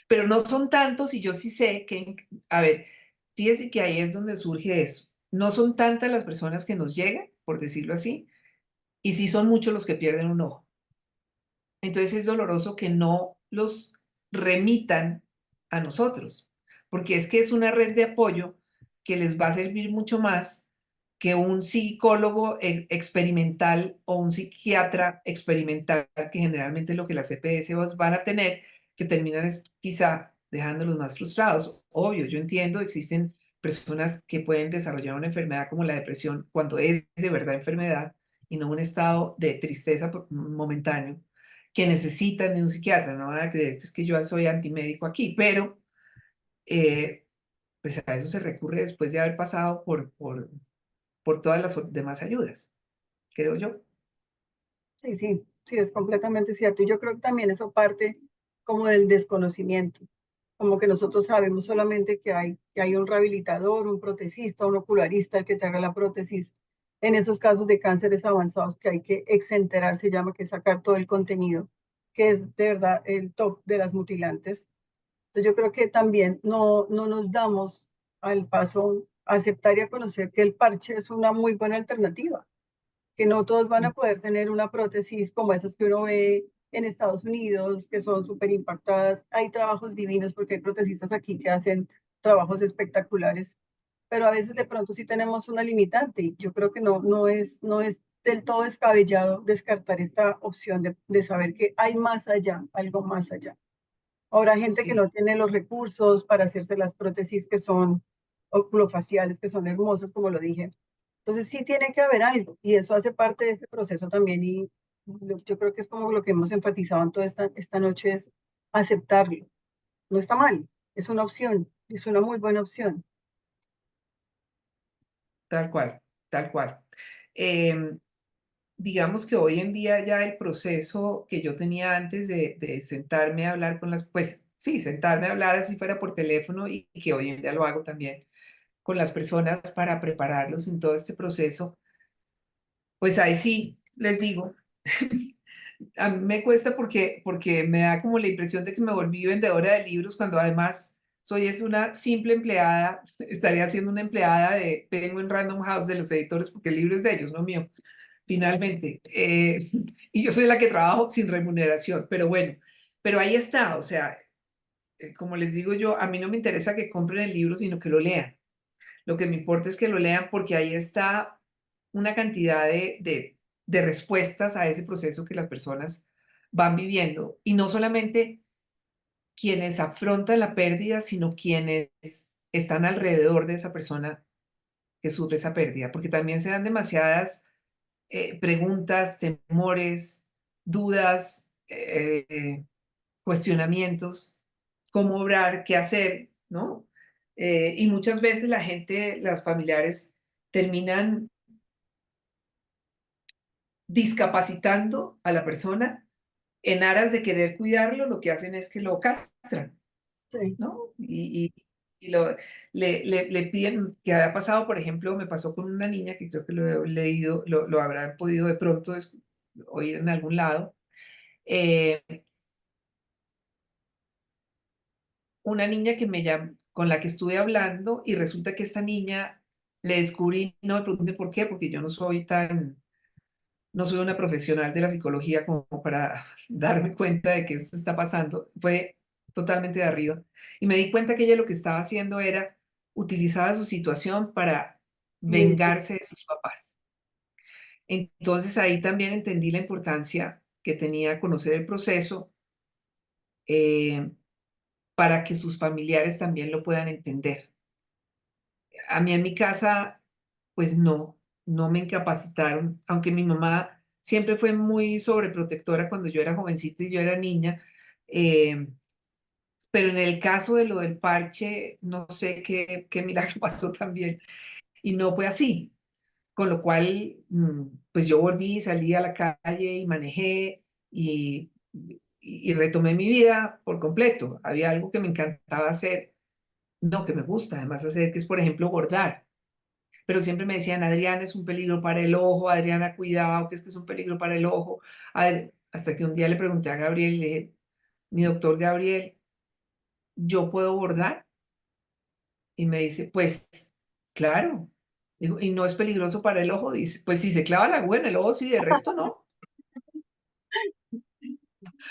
Pero no son tantos y yo sí sé que, a ver, fíjese que ahí es donde surge eso. No son tantas las personas que nos llegan, por decirlo así, y sí son muchos los que pierden un ojo. Entonces es doloroso que no los remitan a nosotros, porque es que es una red de apoyo que les va a servir mucho más que un psicólogo experimental o un psiquiatra experimental, que generalmente es lo que las CPS van a tener, que terminan quizá dejándolos más frustrados. Obvio, yo entiendo, existen personas que pueden desarrollar una enfermedad como la depresión cuando es de verdad enfermedad y no un estado de tristeza momentáneo, que necesitan de un psiquiatra. No van a creer que es que yo soy antimédico aquí, pero eh, pues a eso se recurre después de haber pasado por todas las demás ayudas, creo yo. Sí, sí, sí, es completamente cierto. Y yo creo que también eso parte como del desconocimiento, como que nosotros sabemos solamente que hay un rehabilitador, un protecista, un ocularista el que te haga la prótesis. En esos casos de cánceres avanzados que hay que exenterar, se llama que sacar todo el contenido, que es de verdad el top de las mutilantes. Entonces yo creo que también no nos damos al paso a aceptar y a conocer que el parche es una muy buena alternativa, que no todos van a poder tener una prótesis como esas que uno ve en Estados Unidos, que son súper impactadas. Hay trabajos divinos porque hay protecistas aquí que hacen trabajos espectaculares, pero a veces de pronto sí tenemos una limitante y yo creo que no es del todo descabellado descartar esta opción de saber que hay más allá, algo más allá. Ahora, gente que Sí, no tiene los recursos para hacerse las prótesis que son oculofaciales, que son hermosas, como lo dije. Entonces, sí tiene que haber algo, y eso hace parte de este proceso también, y yo creo que es como lo que hemos enfatizado en toda esta noche, es aceptarlo. No está mal, es una opción, es una muy buena opción. tal cual, tal cual. Em, digamos que hoy en día ya el proceso que yo tenía antes de sentarme a hablar con las, pues sí, sentarme a hablar así fuera por teléfono y que hoy en día lo hago también con las personas para prepararlos en todo este proceso, pues ahí sí, les digo, a mí me cuesta porque me da como la impresión de que me volví vendedora de libros cuando además soy es una simple empleada, estaría siendo una empleada de Penguin Random House de los editores porque el libro es de ellos, no mío, finalmente. Y yo soy la que trabajo sin remuneración, pero bueno, pero ahí está, o sea, como les digo yo, a mí no me interesa que compren el libro, sino que lo lean. Lo que me importa es que lo lean porque ahí está una cantidad de respuestas a ese proceso que las personas van viviendo. Y no solamente quienes afrontan la pérdida, sino quienes están alrededor de esa persona que sufre esa pérdida, porque también se dan demasiadas preguntas, temores, dudas, cuestionamientos, cómo obrar, qué hacer, ¿no? Y muchas veces la gente, las familiares, terminan discapacitando a la persona en aras de querer cuidarlo, lo que hacen es que lo castran, Sí, ¿no? Y le piden, que había pasado, por ejemplo, me pasó con una niña que creo que lo he leído, lo habrán podido de pronto oír en algún lado, eh, una niña que me llamó, con la que estuve hablando y resulta que esta niña le descubrí, no me pregunte por qué, porque yo no soy una profesional de la psicología como para darme cuenta de que esto está pasando, fue totalmente de arriba. Y me di cuenta que ella lo que estaba haciendo era utilizar su situación para medici- vengarse de sus papás. Entonces ahí también entendí la importancia que tenía conocer el proceso eh, para que sus familiares también lo puedan entender. A mí en mi casa, pues no me incapacitaron, aunque mi mamá siempre fue muy sobreprotectora cuando yo era jovencita y yo era niña, eh, pero en el caso de lo del parche, no sé qué milagro pasó también, y no fue así, con lo cual, pues yo volví, salí a la calle y manejé y retomé mi vida por completo. Había algo que me encantaba hacer, no, que me gusta además hacer, que es, por ejemplo, bordar. Pero siempre me decían, Adriana es un peligro para el ojo, Adriana, cuidado, que es un peligro para el ojo. Hasta que un día le pregunté a Gabriel y le dije, mi doctor Gabriel, ¿yo puedo bordar? Y me dice, pues claro. Digo, ¿y no es peligroso para el ojo? Dice, pues si se clava la aguja en el ojo, sí, de resto no.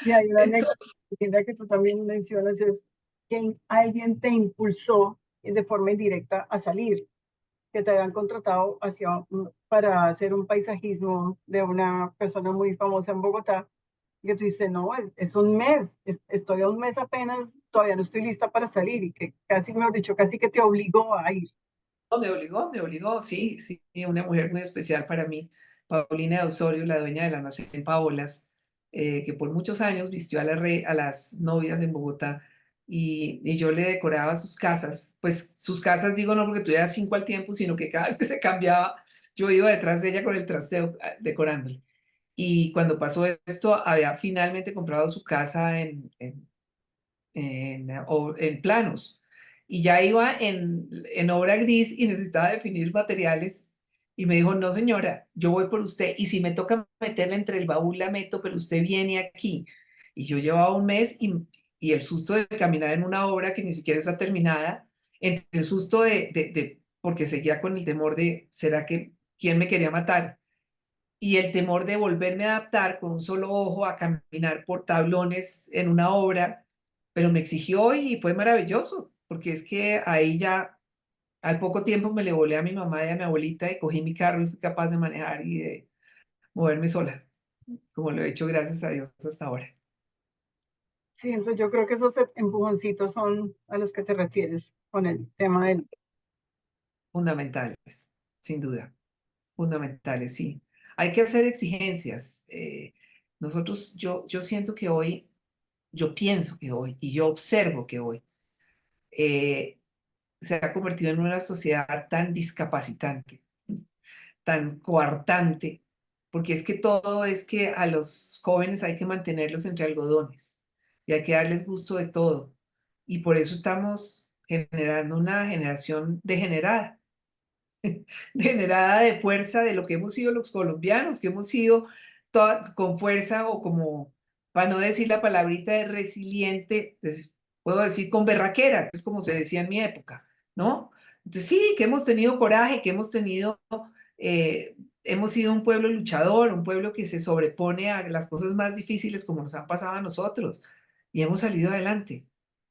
Y hay una anécdota Entonces, linda que tú también mencionas, es que alguien te impulsó de forma indirecta a salir, que te habían contratado para hacer un paisajismo de una persona muy famosa en Bogotá, Y que tú dices, no, es un mes, estoy a un mes apenas, todavía no estoy lista para salir y que casi, mejor dicho, casi que te obligó a ir. No, me obligó, sí, sí, sí, una mujer muy especial para mí, Paulina de Osorio, la dueña del almacén Paolas, que por muchos años vistió a, a las novias en Bogotá y yo le decoraba sus casas, pues sus casas digo no porque tuviera 5 al tiempo, sino que cada vez que se cambiaba, yo iba detrás de ella con el trasteo decorándole. Y cuando pasó esto, había finalmente comprado su casa en planos. Y ya iba en obra gris y necesitaba definir materiales. Y me dijo, no señora, yo voy por usted y si me toca meterla entre el baúl la meto, pero usted viene aquí. Y yo llevaba un mes y el susto de caminar en una obra que ni siquiera está terminada, entre el susto porque seguía con el temor de, ¿será que quién me quería matar? Y el temor de volverme a adaptar con un solo ojo a caminar por tablones en una obra, pero me exigió y fue maravilloso, porque es que ahí ya al poco tiempo me le volé a mi mamá y a mi abuelita y cogí mi carro y fui capaz de manejar y de moverme sola, como lo he hecho gracias a Dios hasta ahora. Sí, entonces yo creo que esos empujoncitos son a los que te refieres con el tema del... Fundamentales, sin duda, fundamentales, sí. Hay que hacer exigencias. Nosotros, yo siento que hoy, yo pienso que hoy y yo observo que hoy, eh, se ha convertido en una sociedad tan discapacitante, tan coartante, porque es que todo es que a los jóvenes hay que mantenerlos entre algodones y hay que darles gusto de todo. Y por eso estamos generando una generación degenerada, degenerada de fuerza de lo que hemos sido los colombianos, que hemos sido con fuerza o como, para no decir la palabrita de resiliente, puedo decir con berraquera, que es como se decía en mi época, ¿no? Entonces sí, que hemos tenido coraje, que hemos sido un pueblo luchador, un pueblo que se sobrepone a las cosas más difíciles como nos han pasado a nosotros y hemos salido adelante.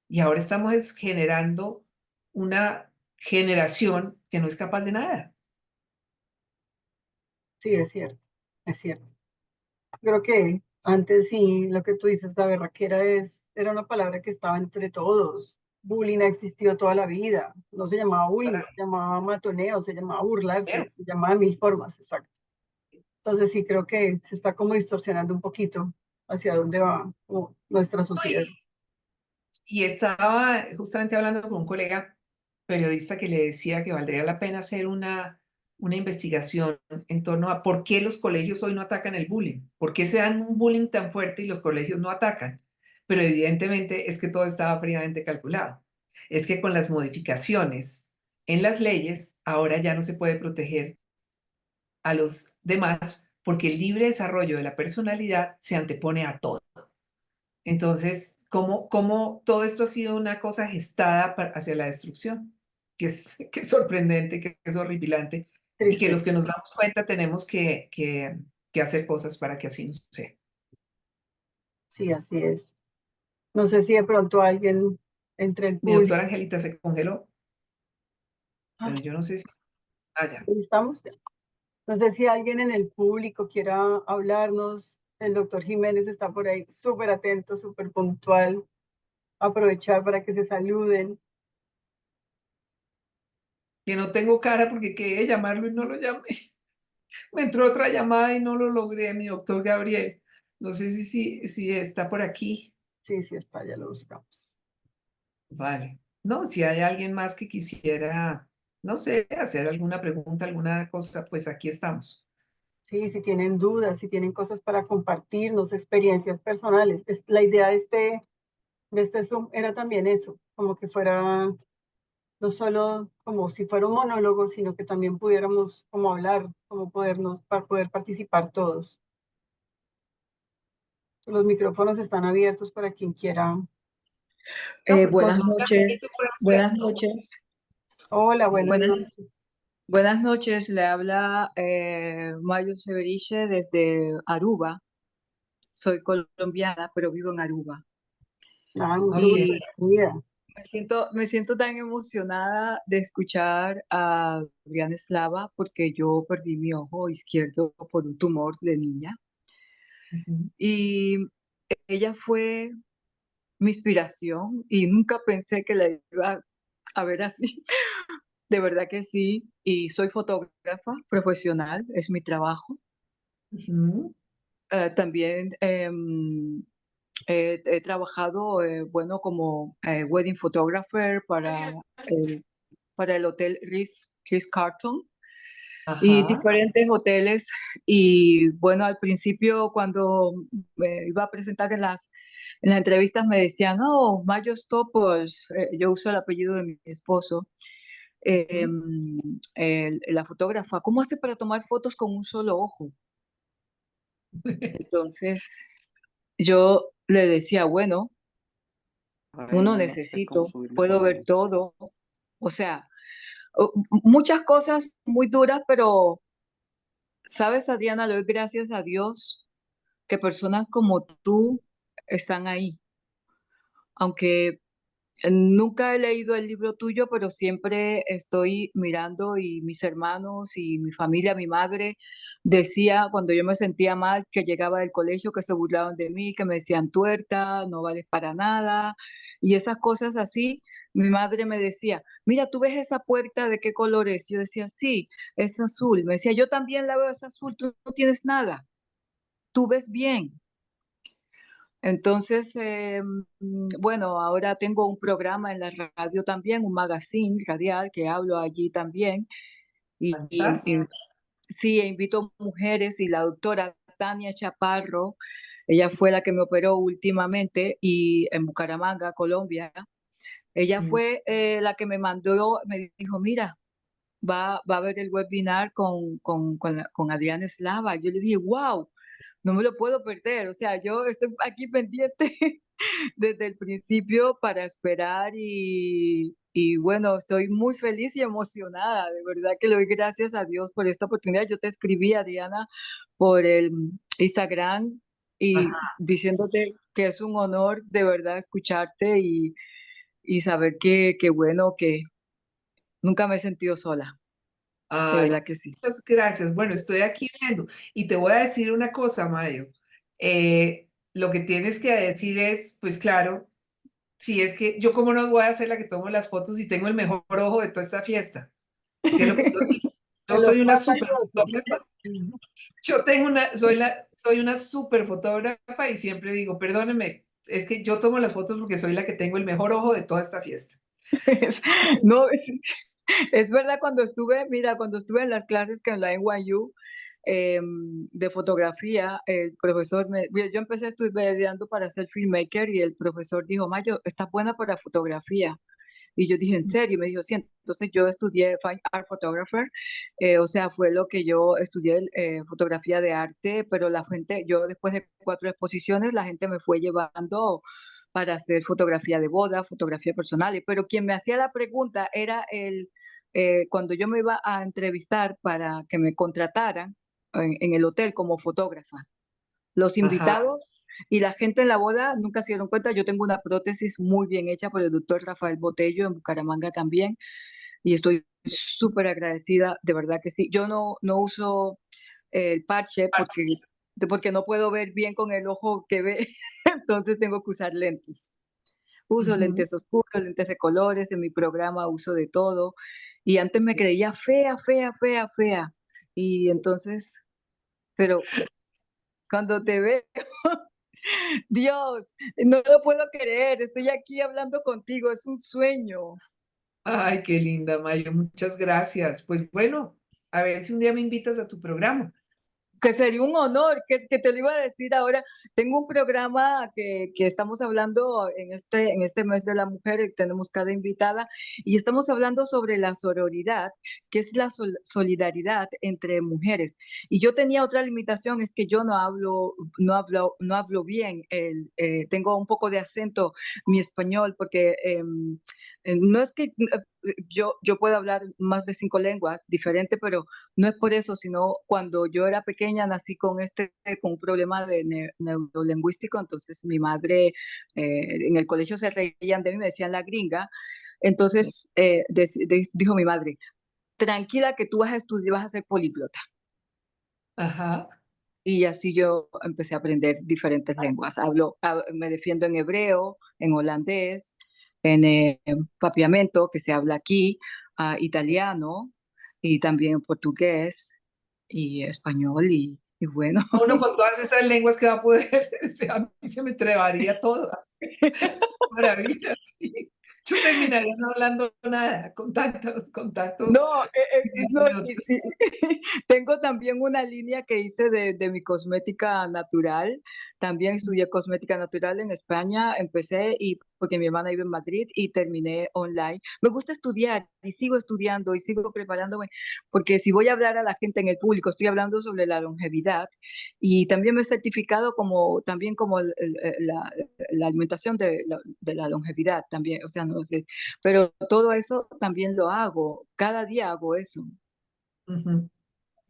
Y ahora estamos generando una generación que no es capaz de nada. Sí, es cierto, es cierto. Creo que antes sí, lo que tú dices, la berraquera era una palabra que estaba entre todos. Bullying ha existido toda la vida. No se llamaba bullying, se llamaba matoneo, se llamaba burlarse, se llamaba de mil formas, exacto. Entonces sí, creo que se está como distorsionando un poquito hacia dónde va como nuestra sociedad. Y estaba justamente hablando con un colega periodista que le decía que valdría la pena hacer una investigación en torno a por qué los colegios hoy no atacan el bullying, por qué se dan un bullying tan fuerte y los colegios no atacan. Pero evidentemente es que todo estaba fríamente calculado. Es que con las modificaciones en las leyes, ahora ya no se puede proteger a los demás porque el libre desarrollo de la personalidad se antepone a todo. Entonces, ¿cómo todo esto ha sido una cosa gestada hacia la destrucción? Que es sorprendente, que es horripilante, y que Triste. los que nos damos cuenta tenemos que hacer cosas para que así no sea. Sí, así es. No sé si de pronto alguien entre el Mi doctora público. Angelita se congeló, Ah, pero yo no sé si... Ah, ya. ahí estamos. No sé si alguien en el público quiera hablarnos. El doctor Jiménez está por ahí súper atento, súper puntual. Aprovechar para que se saluden. Que no tengo cara porque quedé de llamarlo y no lo llamé. Me entró otra llamada y no lo logré, mi doctor Gabriel. No sé si está por aquí. Sí, sí está, ya lo buscamos. Vale. No, si hay alguien más que quisiera, no sé, hacer alguna pregunta, alguna cosa, pues aquí estamos. Sí, si tienen dudas, si tienen cosas para compartirnos, experiencias personales. La idea de este Zoom era también eso, como que fuera no solo como si fuera un monólogo, sino que también pudiéramos como hablar, como podernos, para poder participar todos. Los micrófonos están abiertos para quien quiera. No, pues Buenas consulta, ¿qué noches, te puedo hacer? buenas noches, Hola, Sí. buenas buenas, noches. buenas noches. Le habla Mayo Severiche desde Aruba. Soy colombiana, pero vivo en Aruba. Ah, mucho Ok. gusto. Y Bienvenida. me siento tan emocionada de escuchar a Adriana Eslava porque yo perdí mi ojo izquierdo por un tumor de niña. Ujú. ella fue mi inspiración y nunca pensé que la iba a ver así. De verdad que sí. Y soy fotógrafa profesional, es mi trabajo. Ujú. También he trabajado, bueno, como wedding photographer para el hotel Ritz-Carlton y Ajá. diferentes hoteles. Y bueno, al principio cuando me iba a presentar en las entrevistas me decían, oh, Mayo Stoppers, yo uso el apellido de mi esposo, Ujú. la fotógrafa, ¿cómo hace para tomar fotos con un solo ojo? Entonces yo le decía, bueno, Ay, uno no, no sé cómo necesito, subirme puedo con ver él. todo, o sea, muchas cosas muy duras, pero, ¿sabes, Adriana? Le doy gracias a Dios que personas como tú están ahí. Aunque nunca he leído el libro tuyo, pero siempre estoy mirando y mis hermanos y mi familia, mi madre decía cuando yo me sentía mal, que llegaba del colegio, que se burlaban de mí, que me decían tuerta, no vales para nada y esas cosas así. Mi madre me decía, mira, ¿tú ves esa puerta de qué color es? Yo decía, sí, es azul. Me decía, yo también la veo, es azul, tú no tienes nada, tú ves bien. Entonces, bueno, ahora tengo un programa en la radio también, un magazine radial que hablo allí también. Y Fantástico. sí, invito mujeres y la doctora Tania Chaparro, ella fue la que me operó últimamente y en Bucaramanga, Colombia. Ella Mm. fue la que me mandó, me dijo, mira, va a haber el webinar con Adriana Eslava. Yo le dije, wow, no me lo puedo perder. O sea, yo estoy aquí pendiente desde el principio para esperar y bueno, estoy muy feliz y emocionada. De verdad que le doy gracias a Dios por esta oportunidad. Yo te escribí, Adriana, por el Instagram y Ajá. diciéndote que es un honor de verdad escucharte y saber que bueno, que nunca me he sentido sola. De Ay, verdad que sí. muchas gracias. Bueno, estoy aquí viendo y te voy a decir una cosa, Mario. Lo que tienes que decir es, pues claro, si es que yo cómo no voy a ser la que tomo las fotos y tengo el mejor ojo de toda esta fiesta, que es lo que yo digo. De Yo lo soy una más super valioso. fotógrafa. Yo tengo soy una súper fotógrafa y siempre digo, perdóneme, es que yo tomo las fotos porque soy la que tengo el mejor ojo de toda esta fiesta. No, es verdad, cuando estuve, mira, cuando estuve en las clases que en la NYU de fotografía, el profesor yo empecé estudiando para ser filmmaker y el profesor dijo, Mayo, estás buena para fotografía. Y yo dije, ¿en serio? Y me dijo, sí. Entonces yo estudié Fine Art Photographer, o sea, fue lo que yo estudié, fotografía de arte, pero la gente, yo después de 4 exposiciones, la gente me fue llevando para hacer fotografía de boda, fotografía personal, pero quien me hacía la pregunta era cuando yo me iba a entrevistar para que me contrataran en el hotel como fotógrafa. Los Ajá. invitados y la gente en la boda nunca se dieron cuenta. Yo tengo una prótesis muy bien hecha por el doctor Rafael Botello en Bucaramanga también y estoy súper agradecida, de verdad que sí. Yo no uso el parche porque no puedo ver bien con el ojo que ve, entonces tengo que usar lentes. Uso Ujú. lentes oscuros, lentes de colores, en mi programa uso de todo y antes me creía fea, fea, fea, fea y entonces, pero cuando te veo Dios, no lo puedo creer, estoy aquí hablando contigo, es un sueño. Ay, qué linda, Mayo, muchas gracias. Pues bueno, a ver si un día me invitas a tu programa. Que sería un honor, que te lo iba a decir ahora. Tengo un programa que estamos hablando en este mes de la mujer, tenemos cada invitada, y estamos hablando sobre la sororidad, que es la solidaridad entre mujeres. Y yo tenía otra limitación, es que yo no hablo bien, tengo un poco de acento mi español, porque no es que yo pueda hablar más de 5 lenguas diferentes, pero no es por eso, sino cuando yo era pequeña nací con un problema de neurolingüístico, entonces mi madre en el colegio se reían de mí, me decían la gringa, entonces dijo mi madre, tranquila que tú vas a estudiar, vas a ser políglota. Ajá. y así yo empecé a aprender diferentes lenguas. Me defiendo en hebreo, en holandés, en papiamento, que se habla aquí, italiano, y también en portugués y español, y bueno. Uno con todas esas lenguas que va a poder, o sea, a mí se me trebaría todo. Maravilla, sí. Yo terminaría no hablando nada con tanto No, no, signo de otros. tengo también una línea que hice de mi cosmética natural. También estudié cosmética natural en España. Empecé porque mi hermana vive en Madrid y terminé online. Me gusta estudiar y sigo estudiando y sigo preparándome porque si voy a hablar a la gente en el público, estoy hablando sobre la longevidad y también me he certificado también como la alimentación de la longevidad también. O sea, no sé, pero todo eso también lo hago, cada día hago eso. Ujú.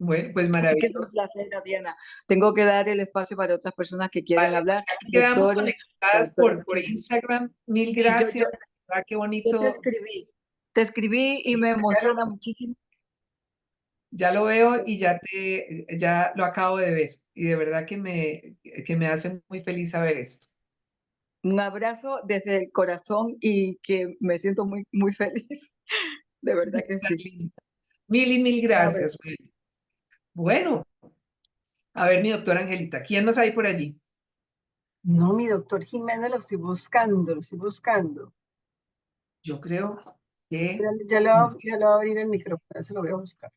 Bueno, pues Así que es un maravilloso. placer, Adriana. Tengo que dar el espacio para otras personas que quieren Vale, pues hablar, aquí quedamos doctores, conectadas doctoras. por Instagram. Mil Sí, gracias. ¿Verdad? Qué yo bonito. te escribí y me emociona muchísimo. Ya lo veo y ya lo acabo de ver. Y de verdad que me hace muy feliz saber esto. Un abrazo desde el corazón y que me siento muy, muy feliz. De verdad que Tan sí. linda. Mil y mil Un abrazo. gracias. Bueno, a ver, mi doctora Angelita, ¿quién más hay por allí? No, mi doctor Jiménez lo estoy buscando. Yo creo que, no sé, Ya le voy a abrir el micrófono, se lo voy a buscar.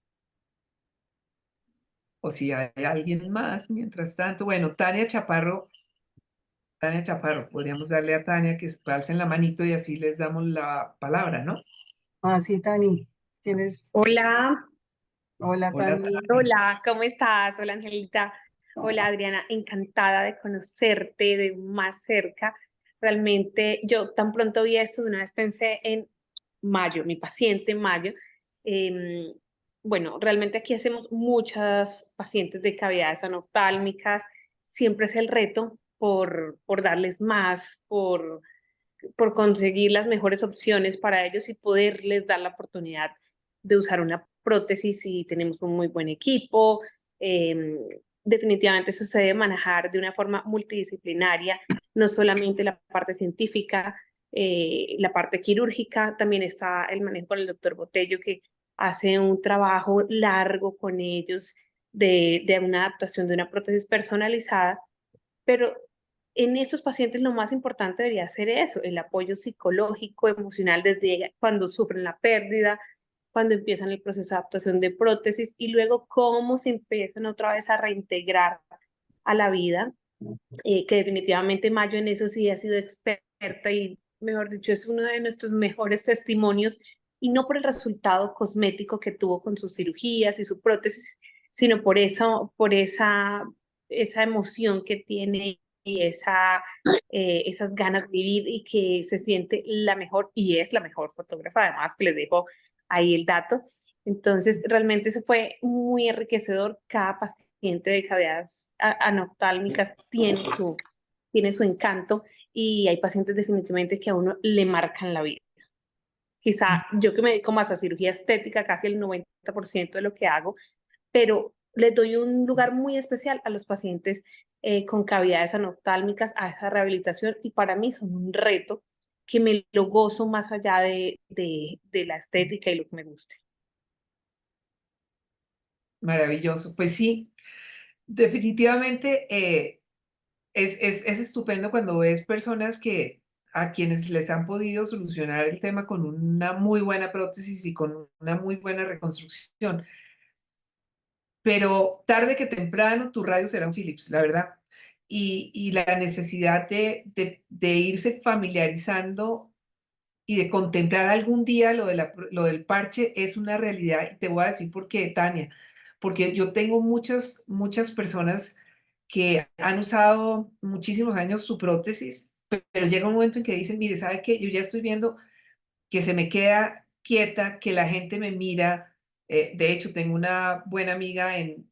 o si hay alguien más, mientras tanto, bueno, Tania Chaparro, podríamos darle a Tania que alcen la manito y así les damos la palabra, ¿no? Ah, sí, Tani, tienes, Hola, hola, Hola, Tani. Tania. hola, ¿cómo estás? Hola, Angelita. Hola, Adriana, encantada de conocerte de más cerca. Realmente yo tan pronto vi esto, de una vez pensé en Mayo, mi paciente Mayo. Em, bueno, realmente aquí hacemos muchas pacientes de cavidades anoftálmicas. Siempre es el reto por darles más, por conseguir las mejores opciones para ellos y poderles dar la oportunidad de usar una prótesis si tenemos un muy buen equipo. Eh, Definitivamente eso se debe manejar de una forma multidisciplinaria, no solamente la parte científica, la parte quirúrgica, también está el manejo con el doctor Botello, que hace un trabajo largo con ellos de una adaptación de una prótesis personalizada, pero en estos pacientes lo más importante debería ser eso, el apoyo psicológico, emocional desde cuando sufren la pérdida, cuando empiezan el proceso de adaptación de prótesis y luego cómo se empiezan otra vez a reintegrar a la vida, que definitivamente Mayo en eso sí ha sido experta y, mejor dicho, es uno de nuestros mejores testimonios y no por el resultado cosmético que tuvo con sus cirugías y su prótesis, sino esa emoción que tiene y esas ganas de vivir y que se siente la mejor y es la mejor fotógrafa, además que les dejo ahí el dato. Entonces, realmente eso fue muy enriquecedor. Cada paciente de cavidades anoftálmicas tiene su encanto y hay pacientes definitivamente que a uno le marcan la vida. Quizá yo que me dedico más a cirugía estética, casi el 90% de lo que hago, pero les doy un lugar muy especial a los pacientes con cavidades anoftálmicas, a esa rehabilitación, y para mí son un reto que me lo gozo más allá de la estética y lo que me guste. Maravilloso. Pues sí, definitivamente es estupendo cuando ves personas a quienes les han podido solucionar el tema con una muy buena prótesis y con una muy buena reconstrucción. Pero tarde que temprano tu radio será un Philips, la verdad. Y la necesidad de irse familiarizando y de contemplar algún día lo del parche es una realidad. Y te voy a decir por qué, Tania. Porque yo tengo muchas personas que han usado muchísimos años su prótesis, pero llega un momento en que dicen, mire, ¿sabe qué? Yo ya estoy viendo que se me queda quieta, que la gente me mira. De hecho, tengo una buena amiga en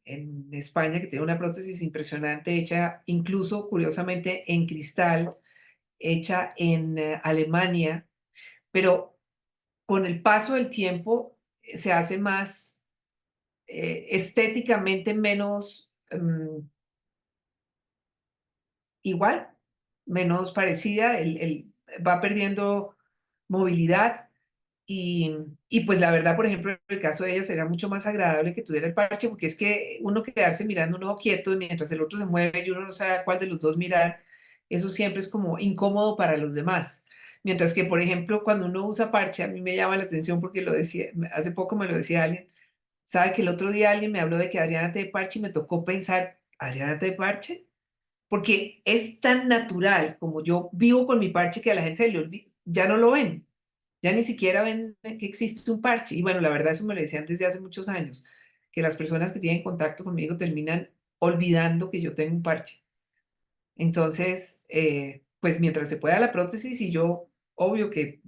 España que tiene una prótesis impresionante, hecha incluso, curiosamente, en cristal, hecha en Alemania, pero con el paso del tiempo se hace más estéticamente menos igual, menos parecida, va perdiendo movilidad y pues la verdad, por ejemplo, en el caso de ella sería mucho más agradable que tuviera el parche, porque es que uno quedarse mirando un ojo quieto mientras el otro se mueve y uno no sabe a cuál de los dos mirar, eso siempre es como incómodo para los demás. Mientras que, por ejemplo, cuando uno usa parche, a mí me llama la atención porque lo decía, hace poco me lo decía alguien, sabe que el otro día alguien me habló de que Adriana te de parche y me tocó pensar, ¿Adriana te de parche? Porque es tan natural como yo vivo con mi parche que a la gente se le olvida, ya no lo ven, ya ni siquiera ven que existe un parche. Y bueno, la verdad eso me lo decían desde hace muchos años, que las personas que tienen contacto conmigo terminan olvidando que yo tengo un parche. Entonces, pues mientras se pueda la prótesis y yo, obvio que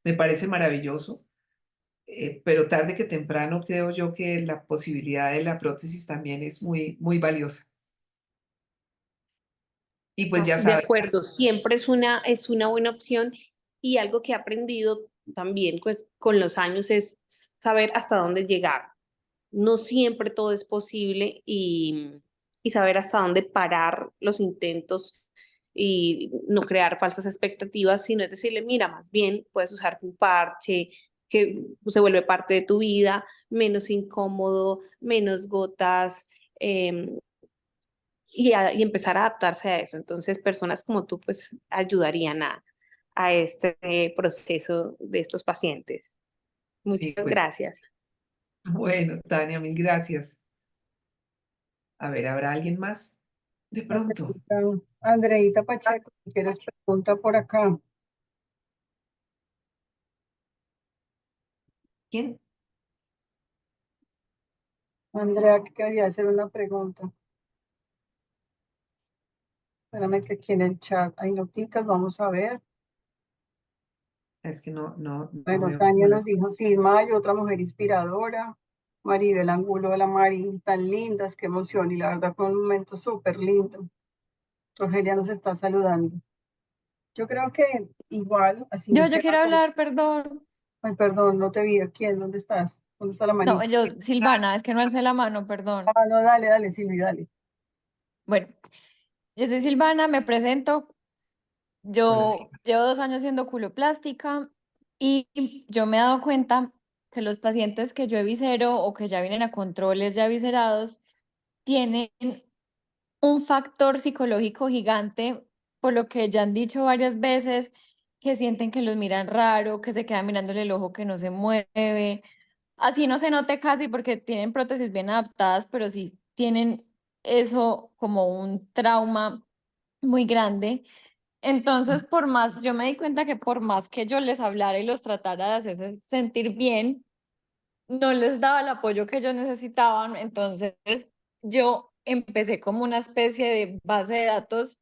me parece maravilloso, pero tarde que temprano creo yo que la posibilidad de la prótesis también es muy, muy valiosa. Y pues ya De sabes, acuerdo, siempre es una buena opción y algo que he aprendido también pues, con los años es saber hasta dónde llegar. No siempre todo es posible y saber hasta dónde parar los intentos y no crear falsas expectativas, sino es decirle, mira, más bien puedes usar un parche que se vuelve parte de tu vida, menos incómodo, menos gotas, y empezar a adaptarse a eso. Entonces, personas como tú, pues, ayudarían a este proceso de estos pacientes. sí, Muchas pues gracias. bueno, Tania, mil gracias. A ver, ¿habrá alguien más? De pronto. Andreita Pacheco, si quieres pregunta por acá. ¿Quién? Andrea, que quería hacer una pregunta. Espérame que aquí en el chat hay noticas, vamos a ver. Es que no Bueno, veo Tania como nos la... dijo Mayo, otra mujer inspiradora. Maribel Angulo, hola Mari, tan lindas, qué emoción. Y la verdad fue un momento súper lindo. Rogelia nos está saludando. Yo creo que igual, así no Yo sea quiero con... hablar, perdón. Ay, perdón, no te vi. ¿Quién? ¿Dónde estás? ¿Dónde está la No, manita? yo, Silvana, es que no alcé la mano, perdón. Ah, no, dale, dale, Silvi, dale. Bueno, yo soy Silvana, me presento. Hola, sí. Yo llevo 2 años haciendo culoplástica y yo me he dado cuenta que los pacientes que yo eviscero o que ya vienen a controles ya eviscerados tienen un factor psicológico gigante, por lo que ya han dicho varias veces que sienten que los miran raro, que se quedan mirándole el ojo que no se mueve. Así no se note casi porque tienen prótesis bien adaptadas, pero sí tienen eso como un trauma muy grande. Entonces, por más, yo me di cuenta que por más que yo les hablara y los tratara de hacerse sentir bien, no les daba el apoyo que ellos necesitaban. Entonces, yo empecé como una especie de base de datos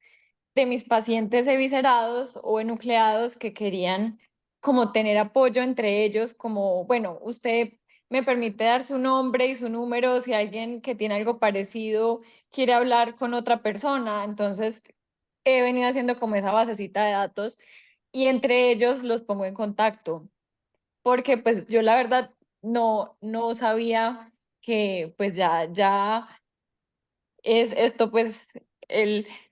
de mis pacientes eviscerados o enucleados que querían como tener apoyo entre ellos, como, bueno, usted me permite dar su nombre y su número si alguien que tiene algo parecido quiere hablar con otra persona. Entonces, he venido haciendo como esa basecita de datos y entre ellos los pongo en contacto, porque pues yo la verdad no sabía que pues ya es esto, pues,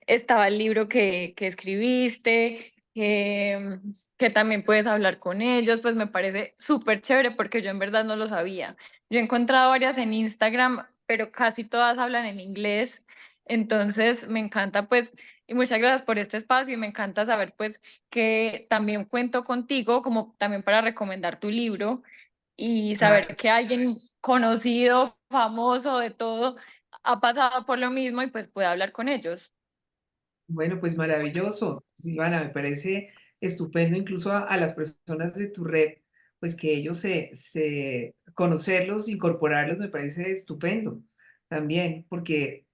estaba el libro que escribiste, que también puedes hablar con ellos, pues me parece súper chévere porque yo en verdad no lo sabía. Yo he encontrado varias en Instagram, pero casi todas hablan en inglés, entonces me encanta, pues, y muchas gracias por este espacio y me encanta saber, pues, que también cuento contigo como también para recomendar tu libro y Ah, saber que alguien conocido, famoso, de todo, ha pasado por lo mismo y pues puede hablar con ellos. bueno, pues maravilloso, Silvana, me parece estupendo incluso a las personas de tu red, pues que ellos conocerlos, incorporarlos, me parece estupendo también, porque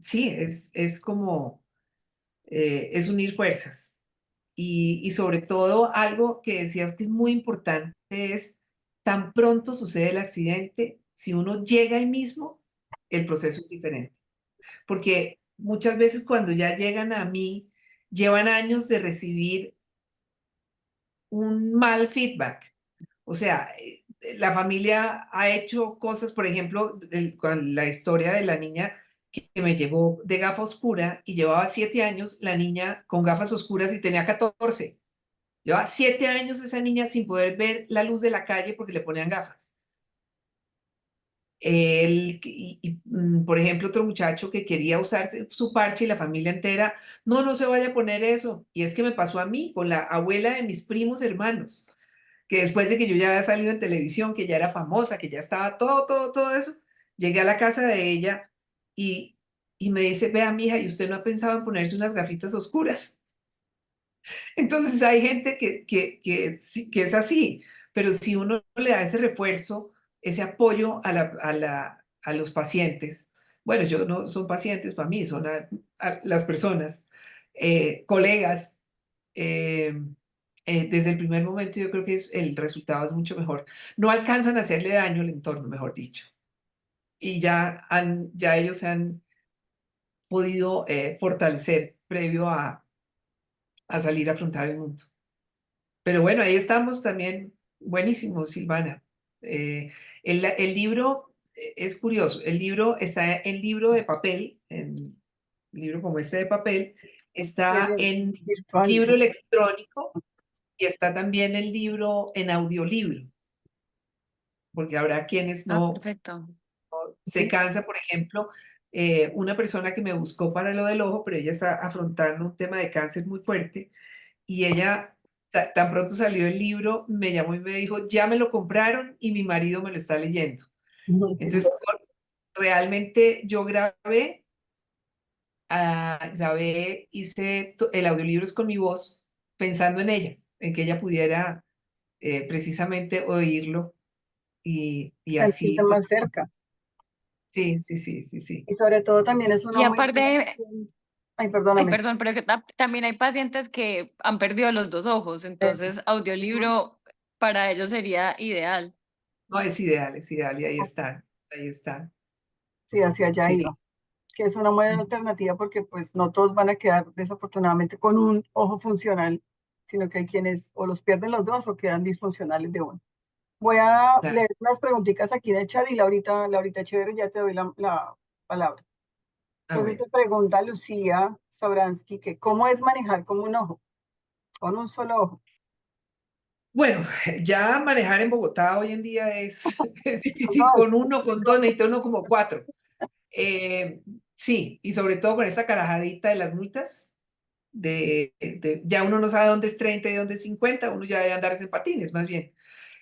sí, es como, es unir fuerzas. Y sobre todo algo que decías que es muy importante es, tan pronto sucede el accidente, si uno llega ahí mismo, el proceso es diferente. Porque muchas veces cuando ya llegan a mí, llevan años de recibir un mal feedback. O sea, la familia ha hecho cosas, por ejemplo, con la historia de la niña que me llegó de gafa oscura y llevaba 7 años la niña con gafas oscuras y tenía 14. Llevaba 7 años esa niña sin poder ver la luz de la calle porque le ponían gafas. Por ejemplo, otro muchacho que quería usar su parche y la familia entera, no, no se vaya a poner eso. Y es que me pasó a mí con la abuela de mis primos hermanos, que después de que yo ya había salido en televisión, que ya era famosa, que ya estaba todo eso, llegué a la casa de ella y, y me dice, vea, mija, ¿y usted no ha pensado en ponerse unas gafitas oscuras? Entonces hay gente que es así, pero si uno le da ese refuerzo, ese apoyo a los pacientes, bueno, yo no son pacientes para mí, son a las personas, colegas, eh, desde el primer momento yo creo que el resultado es mucho mejor. No alcanzan a hacerle daño al entorno, mejor dicho. Y ya ellos se han podido fortalecer previo a salir a afrontar el mundo. Pero bueno, ahí estamos también. Buenísimo, Silvana. El libro es curioso. El libro está en libro de papel, en libro como este de papel, Y está en virtual. libro electrónico y está también el libro en audiolibro, porque habrá quienes Ah, no perfecto. se cansa, por ejemplo, una persona que me buscó para lo del ojo, pero ella está afrontando un tema de cáncer muy fuerte y ella, tan pronto salió el libro, me llamó y me dijo, ya me lo compraron y mi marido me lo está leyendo. Entonces, realmente yo hice el audiolibro es con mi voz, pensando en ella, en que ella pudiera precisamente oírlo y Sentirte así, pues, más cerca. sí, sí, sí, sí, sí. Y sobre todo también es una Y muy buena aparte, opción. Ay, ay, perdóname. perdón, pero que también hay pacientes que han perdido los dos ojos, Eso. entonces audiolibro para ellos sería ideal. No, es ideal, y ahí están, ahí están. Sí, hacia allá Sí. iba. Que es una buena alternativa porque pues no todos van a quedar desafortunadamente con un ojo funcional, sino que hay quienes o los pierden los dos o quedan disfuncionales de uno. Voy a Claro. leer unas preguntitas aquí en el chat y Laurita Chévere, ya te doy la palabra. Ah, Entonces bueno. se pregunta Lucía Sabransky que cómo es manejar como un ojo, con un solo ojo. Bueno, ya manejar en Bogotá hoy en día es, es Con difícil dos. con uno, con dos, necesita uno como 4. Sí, y sobre todo con esta carajadita de las multas, ya uno no sabe dónde es 30 y dónde es 50, uno ya debe andar en patines, más bien.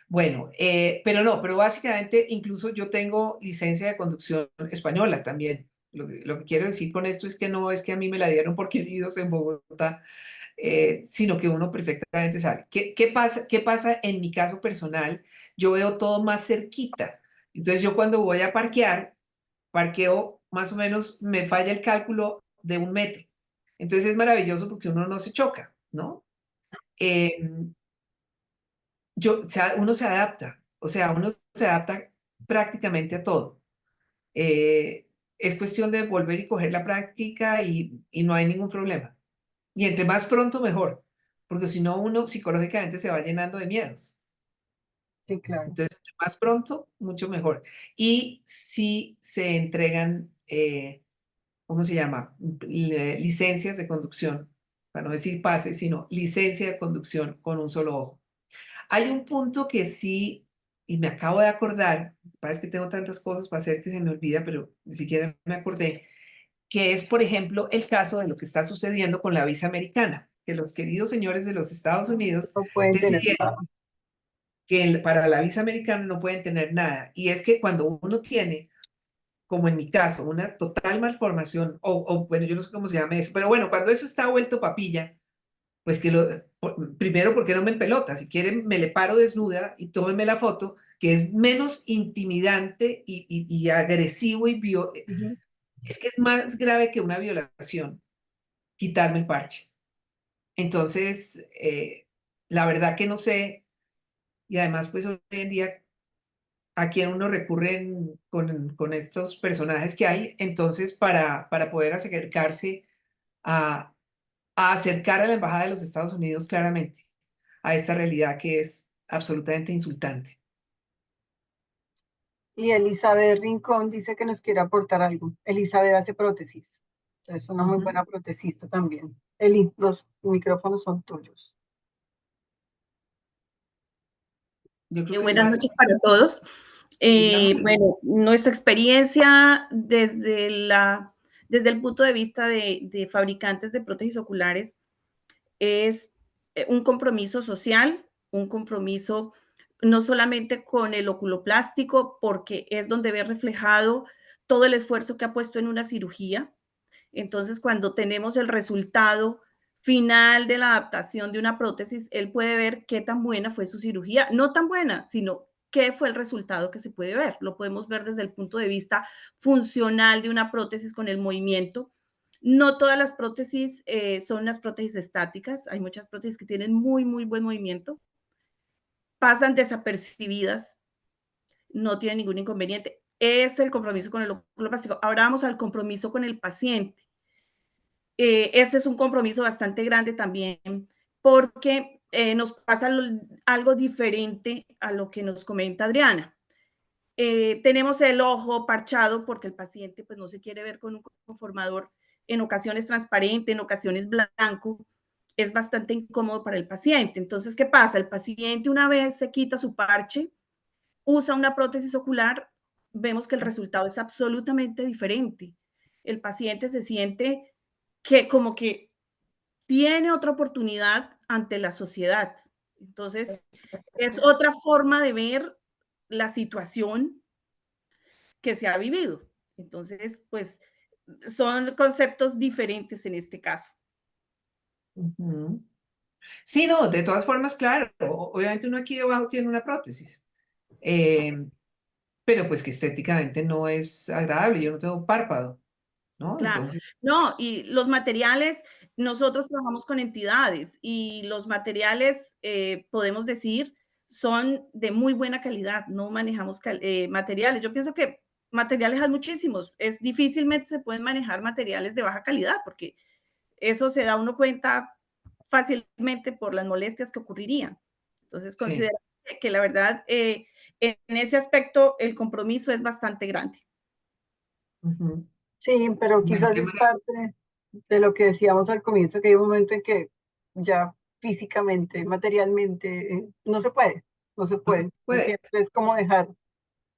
Bueno, pero básicamente incluso yo tengo licencia de conducción española también. Lo que quiero decir con esto es que no es que a mí me la dieron por queridos en Bogotá, sino que uno perfectamente sabe. ¿Qué pasa en mi caso personal? Yo veo todo más cerquita. Entonces yo cuando voy a parquear, parqueo más o menos, me falla el cálculo de 1 metro. Entonces es maravilloso porque uno no se choca, ¿no? Eh, uno se adapta, o sea, uno se adapta prácticamente a todo. Es cuestión de volver y coger la práctica y no hay ningún problema. Y entre más pronto, mejor, porque si no, uno psicológicamente se va llenando de miedos. Sí, claro. Entonces, entre más pronto, mucho mejor. Y si se entregan, ¿cómo se llama? Licencias de conducción, para no decir pase, sino licencia de conducción con un solo ojo. Hay un punto que sí, y me acabo de acordar, parece que tengo tantas cosas para hacer que se me olvida, pero ni siquiera me acordé, que es, por ejemplo, el caso de lo que está sucediendo con la visa americana, que los queridos señores de los Estados Unidos No pueden tener decidieron nada. que para la visa americana no pueden tener nada. Y es que cuando uno tiene, como en mi caso, una total malformación, bueno, yo no sé cómo se llama eso, pero bueno, cuando eso está vuelto papilla, pues primero, ¿porque no me empelota? Si quieren, me le paro desnuda y tómenme la foto, que es menos intimidante y agresivo Ujú. es que es más grave que una violación, quitarme el parche. Entonces, la verdad que no sé, y además, pues hoy en día, a quién uno recurre con estos personajes que hay, entonces, para poder acercarse a, a acercar a la Embajada de los Estados Unidos claramente a esta realidad que es absolutamente insultante. Y Elizabeth Rincón dice que nos quiere aportar algo. Elizabeth hace prótesis. Es una muy buena protesista también. Eli, los micrófonos son tuyos. Yo creo que es Buenas fácil. noches para todos. Digamos. Bueno, nuestra experiencia desde el punto de vista de fabricantes de prótesis oculares es un compromiso social, un compromiso no solamente con el oculoplástico, porque es donde ve reflejado todo el esfuerzo que ha puesto en una cirugía. Entonces, cuando tenemos el resultado final de la adaptación de una prótesis, él puede ver qué tan buena fue su cirugía, no tan buena, sino qué fue el resultado que se puede ver. Lo podemos ver desde el punto de vista funcional de una prótesis con el movimiento. No todas las prótesis son las prótesis estáticas, hay muchas prótesis que tienen muy, muy buen movimiento, pasan desapercibidas, no tienen ningún inconveniente. Es el compromiso con el oculoplástico. Ahora vamos al compromiso con el paciente. Ese es un compromiso bastante grande también porque nos pasa algo diferente a lo que nos comenta Adriana. Tenemos el ojo parchado porque el paciente pues, no se quiere ver con un conformador en ocasiones transparente, en ocasiones blanco. Es bastante incómodo para el paciente. Entonces, ¿qué pasa? El paciente una vez se quita su parche, usa una prótesis ocular, vemos que el resultado es absolutamente diferente. El paciente se siente que como que tiene otra oportunidad ante la sociedad. Entonces, es otra forma de ver la situación que se ha vivido. Entonces, pues, son conceptos diferentes en este caso. Sí, no, de todas formas, claro, obviamente uno aquí debajo tiene una prótesis, pero pues que estéticamente no es agradable, yo no tengo párpado, ¿no? Claro. Entonces, No, y los materiales, nosotros trabajamos con entidades y los materiales, podemos decir, son de muy buena calidad, no manejamos materiales. Yo pienso que materiales hay muchísimos, es difícilmente se pueden manejar materiales de baja calidad porque eso se da uno cuenta fácilmente por las molestias que ocurrirían. Entonces, sí. considero que la verdad, en ese aspecto, el compromiso es bastante grande. Sí, pero Bueno, quizás qué es maravilla. parte de lo que decíamos al comienzo, que hay un momento en que ya físicamente, materialmente, no se puede, no se No se puede. puede. Siempre es como dejar